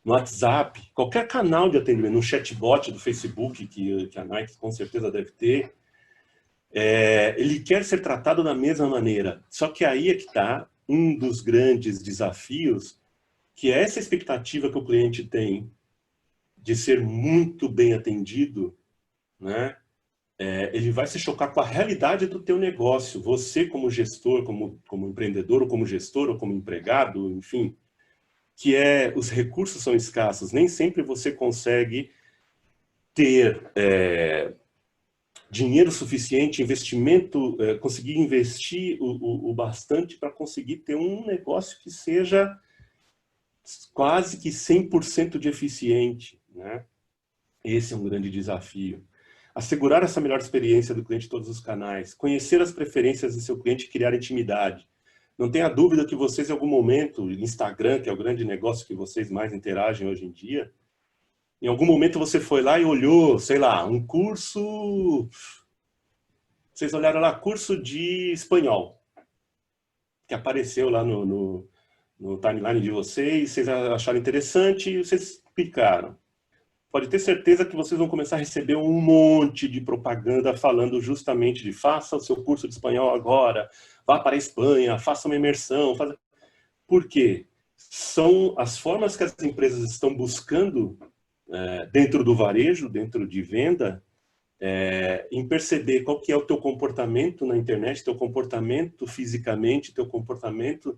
no WhatsApp, qualquer canal de atendimento, no chatbot do Facebook, que a Nike com certeza deve ter, ele quer ser tratado da mesma maneira. Só que aí é que está um dos grandes desafios, que é essa expectativa que o cliente tem de ser muito bem atendido, né? Ele vai se chocar com a realidade do teu negócio. Você como gestor, como empreendedor, ou como gestor, ou como empregado, enfim, que os recursos são escassos. Nem sempre você consegue ter dinheiro suficiente, investimento, conseguir investir o bastante para conseguir ter um negócio que seja quase que 100% de eficiente, né? Esse é um grande desafio. Assegurar essa melhor experiência do cliente em todos os canais. Conhecer as preferências do seu cliente e criar intimidade. Não tenha dúvida que vocês, em algum momento, Instagram, que é o grande negócio que vocês mais interagem hoje em dia, em algum momento você foi lá e olhou, sei lá, um curso... Vocês olharam lá, curso de espanhol, que apareceu lá no timeline de vocês, vocês acharam interessante e vocês clicaram. Pode ter certeza que vocês vão começar a receber um monte de propaganda falando justamente de faça o seu curso de espanhol agora, vá para a Espanha, faça uma imersão. Por quê? São as formas que as empresas estão buscando dentro do varejo, dentro de venda, em perceber qual que é o teu comportamento na internet, teu comportamento fisicamente, teu comportamento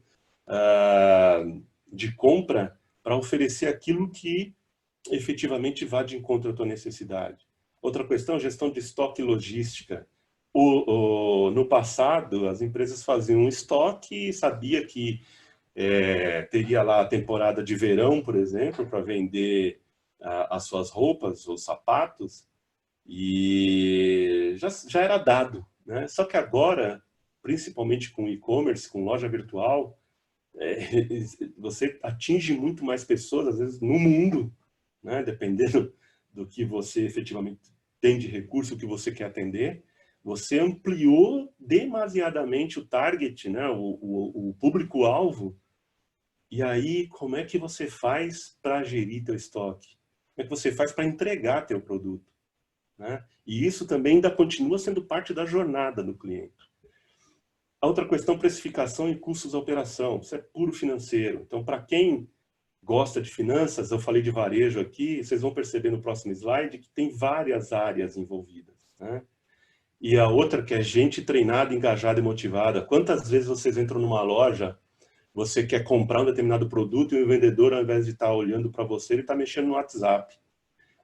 de compra, para oferecer aquilo que efetivamente vá de encontro à tua necessidade. Outra questão, gestão de estoque e logística. No passado, as empresas faziam um estoque e sabia que teria lá a temporada de verão, por exemplo, para vender as suas roupas ou sapatos, e já era dado, né? Só que agora, principalmente com e-commerce, com loja virtual, você atinge muito mais pessoas, às vezes, no mundo, né? Dependendo do que você efetivamente tem de recurso, o que você quer atender, você ampliou demasiadamente o target, né? O público-alvo. E aí, como é que você faz para gerir teu estoque? Como é que você faz para entregar teu produto? Né? E isso também ainda continua sendo parte da jornada do cliente. A outra questão, precificação e custos da operação. Isso é puro financeiro. Então, para quem gosta de finanças, eu falei de varejo aqui, vocês vão perceber no próximo slide que tem várias áreas envolvidas, né? E a outra que é gente treinada, engajada e motivada. Quantas vezes vocês entram numa loja, você quer comprar um determinado produto e o vendedor, ao invés de estar olhando para você, ele está mexendo no WhatsApp.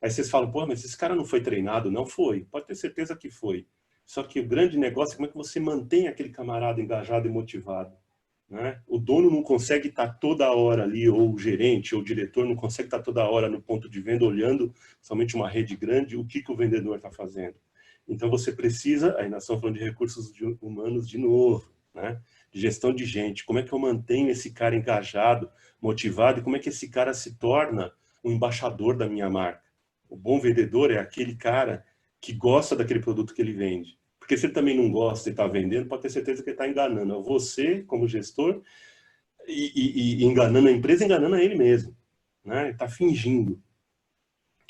Aí vocês falam, pô, mas esse cara não foi treinado? Não foi. Pode ter certeza que foi. Só que o grande negócio é como é que você mantém aquele camarada engajado e motivado, né? O dono não consegue estar toda hora ali, ou o gerente, ou o diretor não consegue estar toda hora no ponto de venda, olhando somente uma rede grande, o que o vendedor está fazendo. Então você precisa, aí nós estamos falando de recursos humanos de novo, né? De gestão de gente. Como é que eu mantenho esse cara engajado, motivado, e como é que esse cara se torna um embaixador da minha marca? O bom vendedor é aquele cara que gosta daquele produto que ele vende. Porque Porque se ele também não gosta e está vendendo, pode ter certeza que ele está enganando você, como gestor, e enganando a empresa, enganando a ele mesmo, né? Ele está fingindo.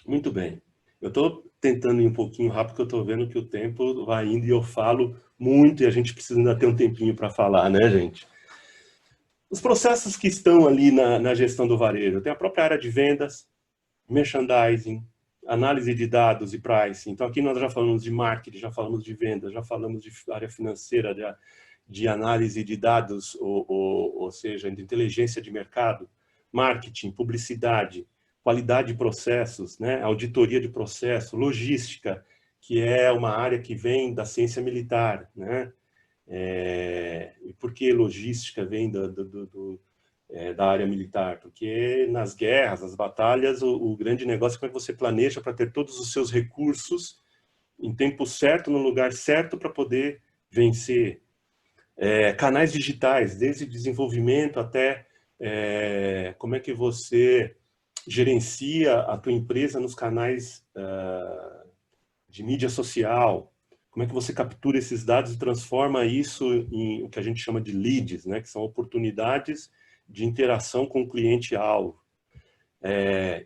Muito bem. Eu estou tentando ir um pouquinho rápido, porque eu estou vendo que o tempo vai indo e eu falo muito e a gente precisa ainda ter um tempinho para falar, né, gente? Os processos que estão ali na gestão do varejo, tem a própria área de vendas, merchandising, análise de dados e pricing. Então aqui nós já falamos de marketing, já falamos de vendas, já falamos de área financeira, de análise de dados, ou seja, de inteligência de mercado, marketing, publicidade, qualidade de processos, né? Auditoria de processo, logística, que é uma área que vem da ciência militar, né? E por que logística vem da área militar? Porque nas guerras, nas batalhas, o grande negócio é como é que você planeja para ter todos os seus recursos em tempo certo, no lugar certo, para poder vencer. Canais digitais, desde desenvolvimento até como é que você gerencia a tua empresa nos canais de mídia social, como é que você captura esses dados e transforma isso em o que a gente chama de leads, né, que são oportunidades de interação com o cliente-alvo.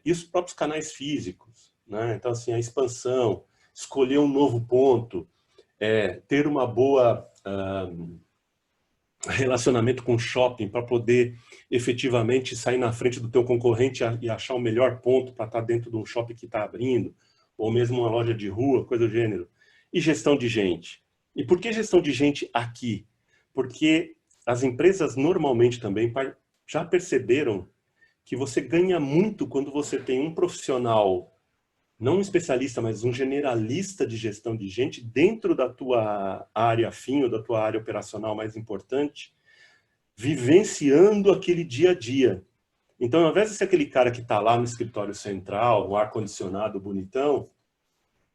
E os próprios canais físicos, né? Então, assim, a expansão, escolher um novo ponto, ter uma boa relacionamento com o shopping para poder efetivamente sair na frente do teu concorrente e achar o melhor ponto para estar dentro de um shopping que está abrindo, ou mesmo uma loja de rua, coisa do gênero. E gestão de gente. E por que gestão de gente aqui? Porque as empresas normalmente também já perceberam que você ganha muito quando você tem um profissional, não um especialista, mas um generalista de gestão de gente dentro da tua área afim ou da tua área operacional mais importante, vivenciando aquele dia a dia. Então, ao invés de ser aquele cara que está lá no escritório central, no ar-condicionado bonitão,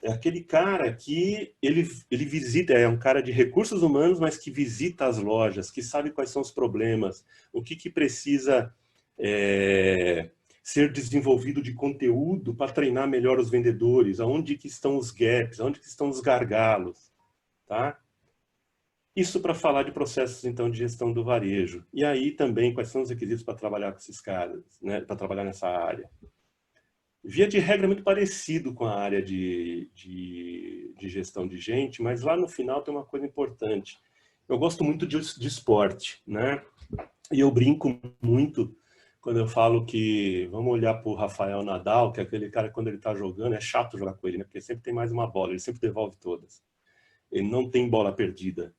é aquele cara que ele visita, é um cara de recursos humanos, mas que visita as lojas, que sabe quais são os problemas, o que precisa ser desenvolvido de conteúdo para treinar melhor os vendedores, aonde que estão os gaps, aonde que estão os gargalos, tá? Isso para falar de processos, então, de gestão do varejo. E aí também, quais são os requisitos para trabalhar com esses caras, né? Para trabalhar nessa área. Via de regra, é muito parecido com a área de gestão de gente, mas lá no final tem uma coisa importante. Eu gosto muito de esporte, né? E eu brinco muito quando eu falo que vamos olhar para o Rafael Nadal, que é aquele cara que quando ele está jogando, é chato jogar com ele, né? Porque sempre tem mais uma bola, ele sempre devolve todas. Ele não tem bola perdida.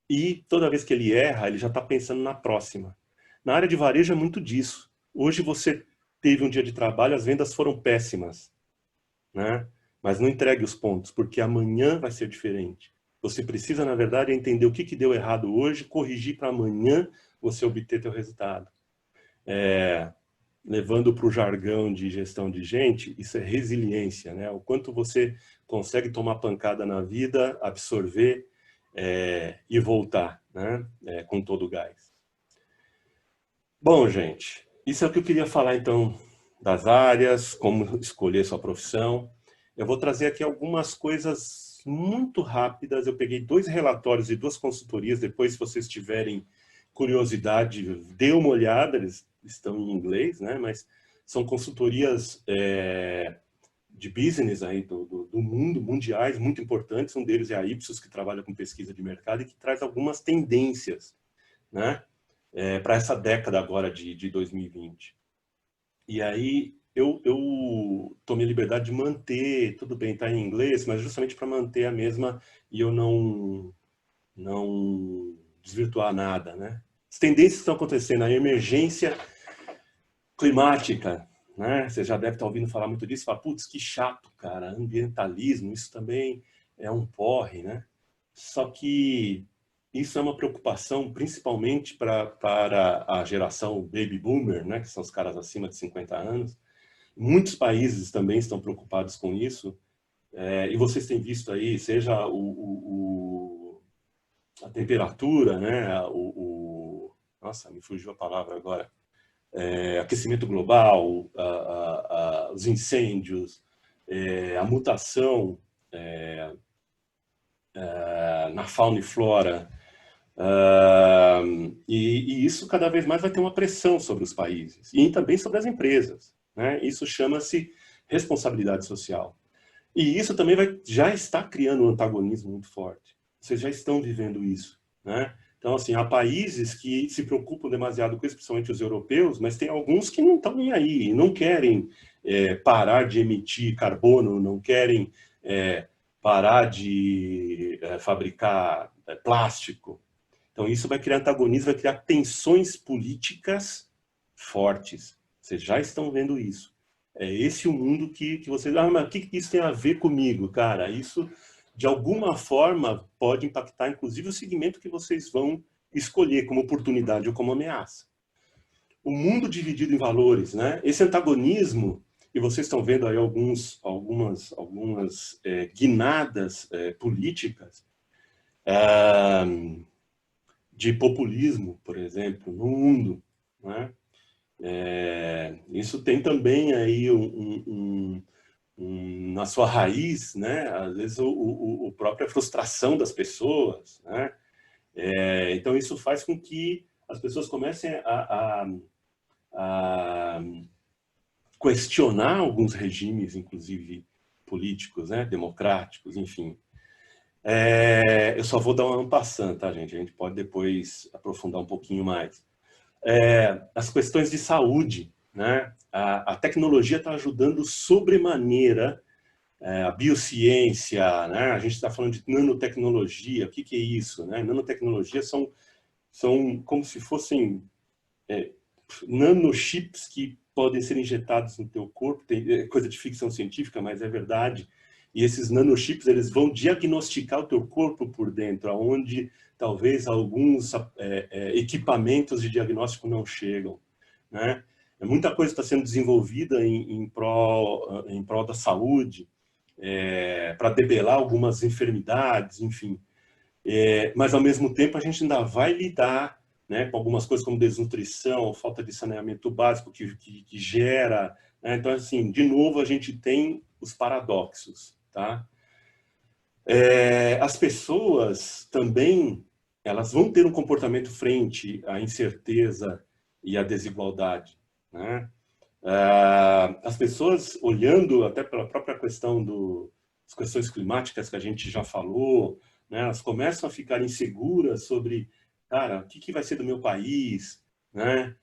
E toda vez que ele erra, ele já está pensando na próxima. Na área de varejo é muito disso. Hoje você teve um dia de trabalho, as vendas foram péssimas, né? Mas não entregue os pontos, porque amanhã vai ser diferente. Você precisa, na verdade, entender o que deu errado hoje, corrigir para amanhã você obter teu resultado. Levando para o jargão de gestão de gente, isso é resiliência, né? O quanto você consegue tomar pancada na vida, absorver e voltar, né? Com todo o gás. Bom, gente, isso é o que eu queria falar, então, das áreas, como escolher sua profissão. Eu vou trazer aqui algumas coisas muito rápidas. Eu peguei 2 relatórios e 2 consultorias. Depois, se vocês tiverem curiosidade, dê uma olhada. Eles estão em inglês, né? Mas são consultorias de business aí do mundo, mundiais, muito importantes. Um deles é a Ipsos, que trabalha com pesquisa de mercado e que traz algumas tendências, né? Para essa década agora de 2020. E aí eu tomei a liberdade de manter, tudo bem, está em inglês, mas justamente para manter a mesma e eu não desvirtuar nada, né? As tendências que estão acontecendo, a emergência climática, né? Você já deve estar ouvindo falar muito disso, fala, putz, que chato, cara, ambientalismo, isso também é um porre, né? Só que isso é uma preocupação principalmente para a geração baby boomer, né, que são os caras acima de 50 anos. Muitos países também estão preocupados com isso. E vocês têm visto aí, seja a temperatura, né, nossa, me fugiu a palavra agora, aquecimento global, os incêndios, a mutação na fauna e flora. E isso cada vez mais vai ter uma pressão sobre os países e também sobre as empresas, né? Isso chama-se responsabilidade social. E isso também já está criando um antagonismo muito forte. Vocês já estão vivendo isso, né? Então, assim, há países que se preocupam demasiado com isso, principalmente os europeus, mas tem alguns que não estão nem aí, não querem parar de emitir carbono, não querem parar de fabricar plástico. Então, isso vai criar antagonismo, vai criar tensões políticas fortes. Vocês já estão vendo isso. É esse o mundo que vocês... Ah, mas o que isso tem a ver comigo? Cara, isso, de alguma forma, pode impactar, inclusive, o segmento que vocês vão escolher como oportunidade ou como ameaça. O mundo dividido em valores, né? Esse antagonismo, e vocês estão vendo aí algumas guinadas políticas, de populismo, por exemplo, no mundo, né? Isso tem também aí na sua raiz, né? Às vezes a própria frustração das pessoas, né? Então isso faz com que as pessoas comecem a questionar alguns regimes, inclusive políticos, né? Democráticos, enfim. Eu só vou dar uma passant, tá, gente? A gente pode depois aprofundar um pouquinho mais. As questões de saúde, né? A tecnologia está ajudando sobremaneira, a biociência, né? A gente está falando de nanotecnologia. O que é isso, né? Nanotecnologia são como se fossem nanochips que podem ser injetados no teu corpo. Tem coisa de ficção científica, mas é verdade. E esses nanochips, eles vão diagnosticar o teu corpo por dentro, aonde talvez alguns equipamentos de diagnóstico não chegam, né? Muita coisa está sendo desenvolvida em prol da saúde, para debelar algumas enfermidades, enfim. Mas, ao mesmo tempo, a gente ainda vai lidar, né, com algumas coisas como desnutrição, falta de saneamento básico que gera, né? Então, assim, de novo, a gente tem os paradoxos, tá? As pessoas também, elas vão ter um comportamento frente à incerteza e à desigualdade, né? As pessoas, olhando até pela própria questão das questões climáticas que a gente já falou, né, elas começam a ficar inseguras sobre, cara, o que vai ser do meu país, né?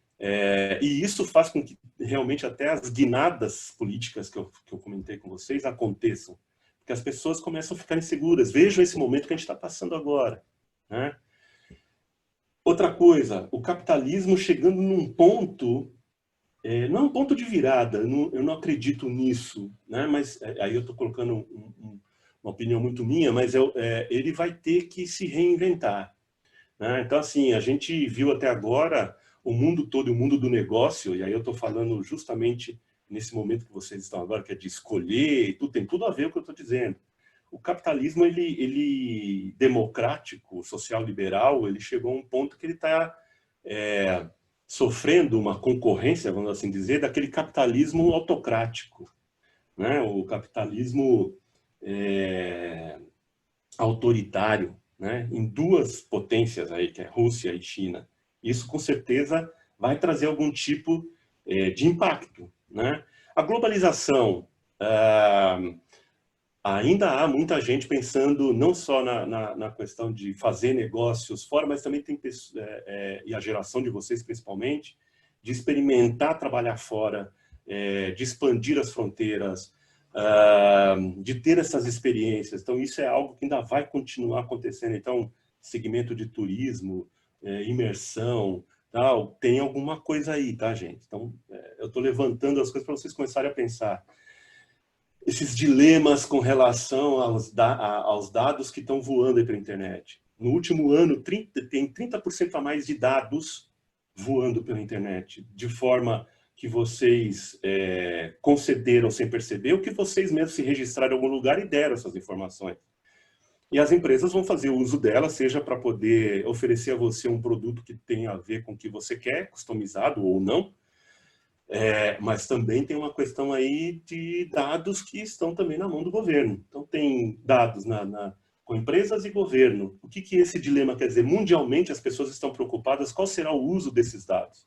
E isso faz com que realmente até as guinadas políticas que eu comentei com vocês aconteçam, porque as pessoas começam a ficar inseguras. Vejam esse momento que a gente está passando agora, né? Outra coisa, o capitalismo chegando num ponto, não é um ponto de virada, eu não acredito nisso, né? Mas aí eu estou colocando uma opinião muito minha, mas ele vai ter que se reinventar, né? Então, assim, a gente viu até agora o mundo todo, o mundo do negócio, e aí eu estou falando justamente nesse momento que vocês estão agora, que é de escolher, tem tudo a ver com o que eu estou dizendo. O capitalismo, ele democrático, social-liberal, ele chegou a um ponto que ele está sofrendo uma concorrência, vamos assim dizer, daquele capitalismo autocrático, né? O capitalismo autoritário, né? Em duas potências aí, que é Rússia e China. Isso, com certeza, vai trazer algum tipo de impacto, né? A globalização, ainda há muita gente pensando não só na questão de fazer negócios fora, mas também tem e a geração de vocês principalmente, de experimentar trabalhar fora, de expandir as fronteiras, de ter essas experiências. Então, isso é algo que ainda vai continuar acontecendo. Então, segmento de turismo, imersão, tal, tem alguma coisa aí, tá, gente? Então, eu estou levantando as coisas para vocês começarem a pensar. Esses dilemas com relação aos dados que estão voando aí pela internet. No último ano, tem 30% a mais de dados voando pela internet, de forma que vocês concederam sem perceber, ou que vocês mesmos se registraram em algum lugar e deram essas informações. E as empresas vão fazer uso delas, seja para poder oferecer a você um produto que tenha a ver com o que você quer, customizado ou não, mas também tem uma questão aí de dados que estão também na mão do governo. Então, tem dados com empresas e governo. O que esse dilema quer dizer? Mundialmente, as pessoas estão preocupadas qual será o uso desses dados.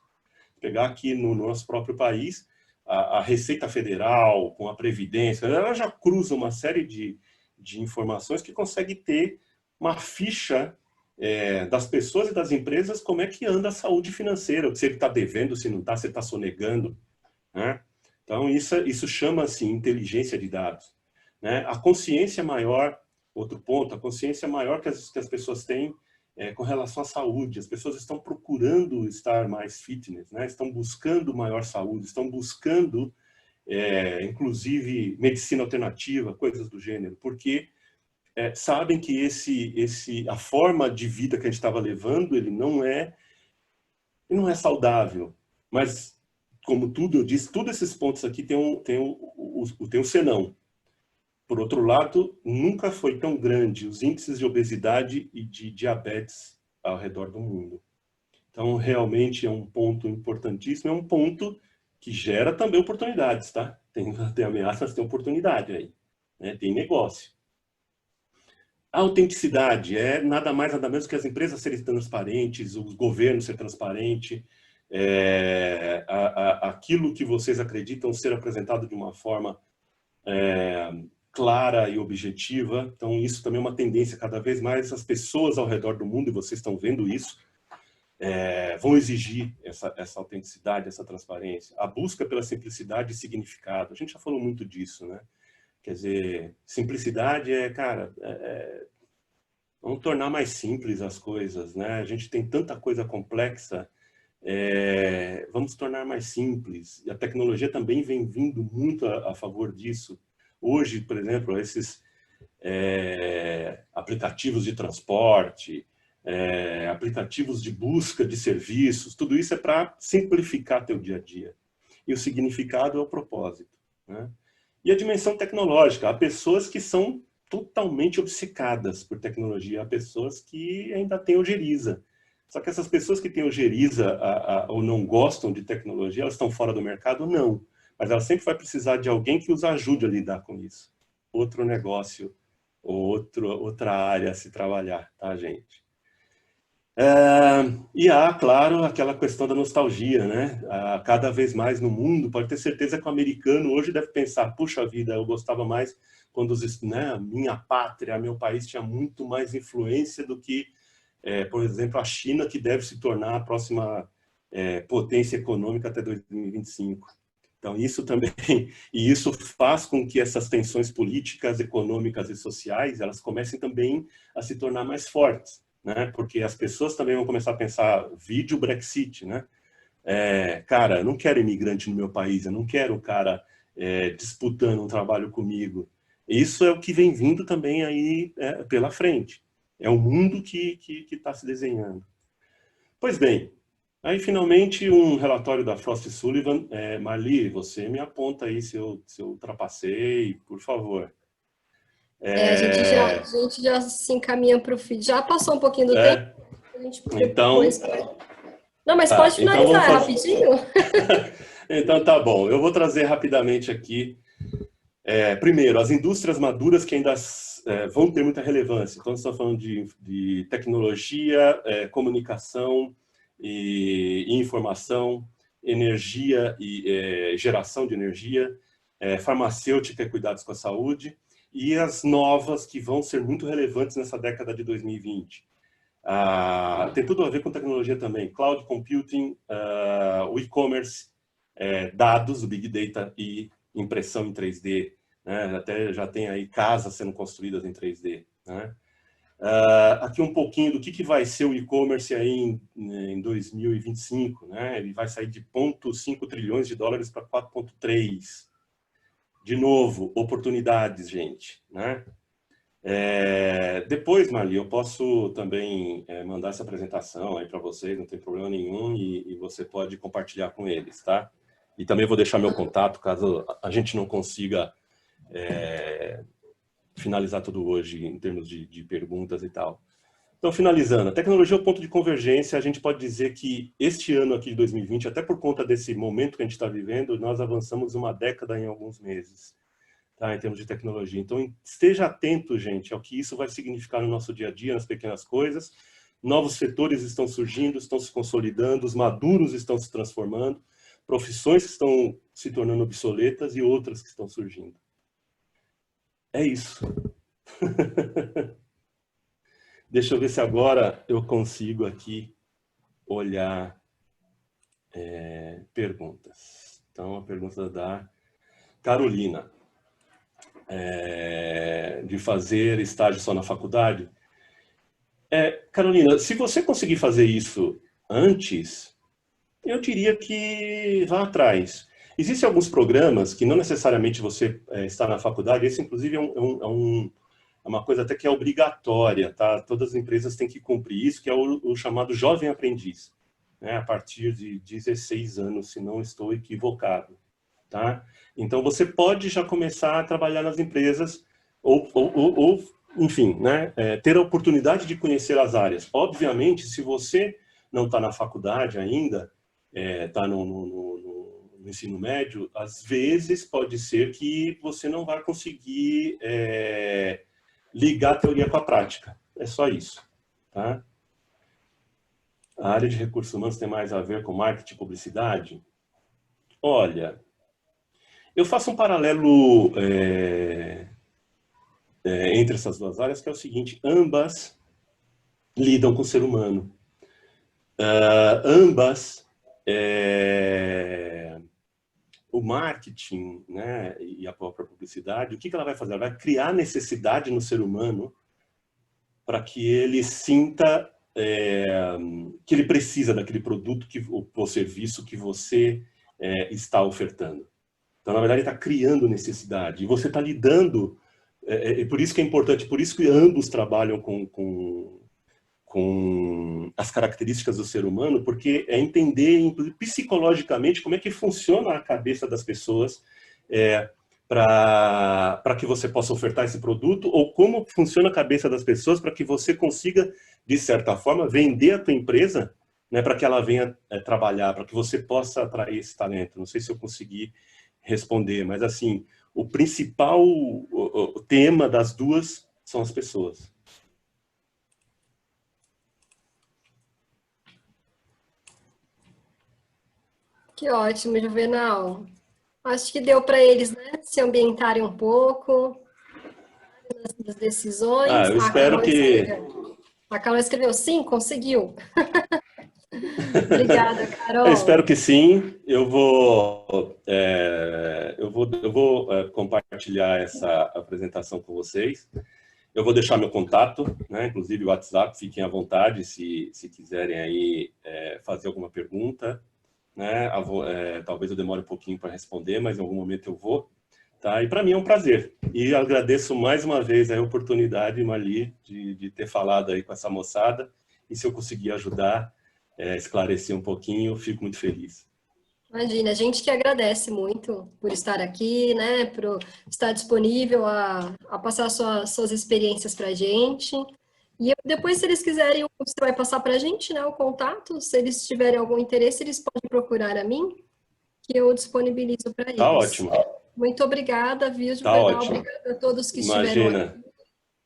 Pegar aqui no nosso próprio país, a Receita Federal, com a Previdência, ela já cruza uma série de informações que consegue ter uma ficha das pessoas e das empresas, como é que anda a saúde financeira, se ele está devendo, se não está, se ele está sonegando, né? Então, isso chama-se inteligência de dados, né? A consciência maior, outro ponto, a consciência maior que as pessoas têm com relação à saúde. As pessoas estão procurando estar mais fitness, né? Estão buscando maior saúde, estão buscando, inclusive, medicina alternativa, coisas do gênero, porque sabem que a forma de vida que a gente estava levando, ele não é saudável. Mas, como tudo eu disse, todos esses pontos aqui tem um senão. Por outro lado, nunca foi tão grande os índices de obesidade e de diabetes ao redor do mundo. Então, realmente é um ponto importantíssimo, é um ponto que gera também oportunidades, tá? Tem ameaças, tem oportunidade aí, né? Tem negócio. A autenticidade é nada mais, nada menos que as empresas serem transparentes, os governos serem transparentes, aquilo que vocês acreditam ser apresentado de uma forma clara e objetiva. Então, isso também é uma tendência. Cada vez mais as pessoas ao redor do mundo, e vocês estão vendo isso, vão exigir essa autenticidade, essa transparência. A busca pela simplicidade e significado. A gente já falou muito disso, né? Quer dizer, simplicidade cara, vamos tornar mais simples as coisas, né? A gente tem tanta coisa complexa, vamos tornar mais simples. E a tecnologia também vem vindo muito a favor disso. Hoje, por exemplo, esses aplicativos de transporte, aplicativos de busca de serviços, tudo isso é para simplificar teu dia a dia. E o significado é o propósito, né? E a dimensão tecnológica. Há pessoas que são totalmente obcecadas por tecnologia, há pessoas que ainda têm ojeriza. Só que essas pessoas que têm ojeriza ou não gostam de tecnologia, elas estão fora do mercado? Não. Mas ela sempre vai precisar de alguém que os ajude a lidar com isso. Outro negócio, outra área a se trabalhar, tá, gente? E há, claro, aquela questão da nostalgia, né? Cada vez mais no mundo, pode ter certeza que o americano hoje deve pensar, puxa vida, eu gostava mais quando né, minha pátria, meu país tinha muito mais influência do que, por exemplo, a China, que deve se tornar a próxima potência econômica até 2025. Então, isso também, e isso faz com que essas tensões políticas, econômicas e sociais, elas comecem também a se tornar mais fortes, né? Porque as pessoas também vão começar a pensar, vídeo Brexit, né? Cara, eu não quero imigrante no meu país, eu não quero o cara disputando um trabalho comigo. Isso é o que vem vindo também aí pela frente. É o mundo que está se desenhando. Pois bem, aí finalmente um relatório da Frost & Sullivan. Marli, você me aponta aí se eu ultrapassei, por favor. A gente já se encaminha para o fim. Já passou um pouquinho do tempo, a gente depois... Então, Não, mas tá, pode então finalizar, rapidinho. Então tá bom, eu vou trazer rapidamente aqui. Primeiro, as indústrias maduras que ainda vão ter muita relevância. Então, estamos falando de tecnologia, comunicação e informação, energia e geração de energia, farmacêutica e cuidados com a saúde, e as novas que vão ser muito relevantes nessa década de 2020. Tem tudo a ver com tecnologia também. Cloud computing, o e-commerce, dados, o Big Data e impressão em 3D. Né? Até já tem aí casas sendo construídas em 3D. Né? Aqui um pouquinho do que vai ser o e-commerce aí em 2025. Né? Ele vai sair de 0,5 trilhões de dólares para 4,3. De novo, oportunidades, gente. Né? Depois, Marli, eu posso também mandar essa apresentação aí para vocês, não tem problema nenhum, e você pode compartilhar com eles, tá? E também vou deixar meu contato, caso a gente não consiga finalizar tudo hoje em termos de perguntas e tal. Então, finalizando, a tecnologia é o ponto de convergência. A gente pode dizer que este ano aqui de 2020, até por conta desse momento que a gente está vivendo, nós avançamos uma década em alguns meses. tá? Em termos de tecnologia. Então, esteja atento, gente, ao que isso vai significar no nosso dia a dia, nas pequenas coisas. Novos setores estão surgindo, estão se consolidando, os maduros estão se transformando, profissões que estão se tornando obsoletas e outras que estão surgindo. É isso. Deixa eu ver se agora eu consigo aqui olhar perguntas. Então, a pergunta da Carolina. De fazer estágio só na faculdade. Carolina, se você conseguir fazer isso antes, eu diria que vá atrás. Existem alguns programas que não necessariamente você está na faculdade, esse inclusive é uma coisa até que é obrigatória, tá? Todas as empresas têm que cumprir isso, que é o chamado Jovem Aprendiz, né? A partir de 16 anos, se não estou equivocado, tá? Então você pode já começar a trabalhar nas empresas ou enfim, né? Ter a oportunidade de conhecer as áreas. Obviamente, se você não está na faculdade ainda, está no ensino médio, às vezes pode ser que você não vai conseguir ligar a teoria com a prática. É só isso, tá? A área de recursos humanos tem mais a ver com marketing e publicidade? Olha, eu faço um paralelo entre essas duas áreas, que é o seguinte: ambas lidam com o ser humano. Ambas, o marketing, né, e a própria publicidade, o que ela vai fazer? Ela vai criar necessidade no ser humano para que ele sinta que ele precisa daquele produto ou serviço que você está ofertando. Então, na verdade, ele está criando necessidade. E você está lidando... por isso que é importante, por isso que ambos trabalham com as características do ser humano, porque é entender psicologicamente como é que funciona a cabeça das pessoas para que você possa ofertar esse produto, ou como funciona a cabeça das pessoas para que você consiga, de certa forma, vender a tua empresa, né, para que ela venha trabalhar, para que você possa atrair esse talento. Não sei se eu consegui responder, mas assim, o principal tema das duas são as pessoas. Que ótimo, Juvenal. Acho que deu para eles, né, se ambientarem um pouco nas decisões. Eu espero que... A Carol escreveu sim, conseguiu. Obrigada, Carol. Eu espero que sim. Eu vou compartilhar essa apresentação com vocês. Eu vou deixar meu contato, né? Inclusive o WhatsApp, fiquem à vontade se quiserem aí fazer alguma pergunta, né? Talvez eu demore um pouquinho para responder, mas em algum momento eu vou. Tá? E para mim é um prazer. E agradeço mais uma vez a oportunidade, Marli, de ter falado aí com essa moçada. E se eu conseguir ajudar, esclarecer um pouquinho, eu fico muito feliz. Imagina, a gente que agradece muito por estar aqui, né, por estar disponível a passar suas experiências para a gente. E depois, se eles quiserem, você vai passar para a gente, né, o contato. Se eles tiverem algum interesse, eles podem procurar a mim, que eu disponibilizo para eles. Tá ótimo. Muito obrigada, viu, Juvenal? Tá ótimo. Obrigada a todos que estiveram aqui,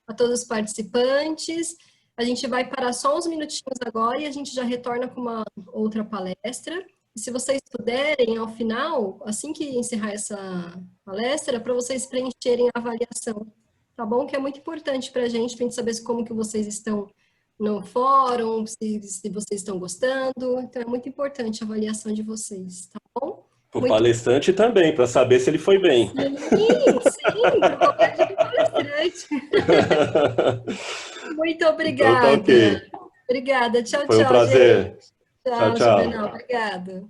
a todos os participantes. A gente vai parar só uns minutinhos agora e a gente já retorna com uma outra palestra. E se vocês puderem, ao final, assim que encerrar essa palestra, para vocês preencherem a avaliação, tá bom? Que é muito importante para a gente saber como que vocês estão no fórum, se vocês estão gostando. Então, é muito importante a avaliação de vocês, tá bom? O palestrante também, para saber se ele foi bem. Sim, para qualquer tipo de palestrante. Muito obrigada. Então, tá ok. Obrigada. Tchau, foi um prazer. Gente. Tchau, Juvenal. Obrigada.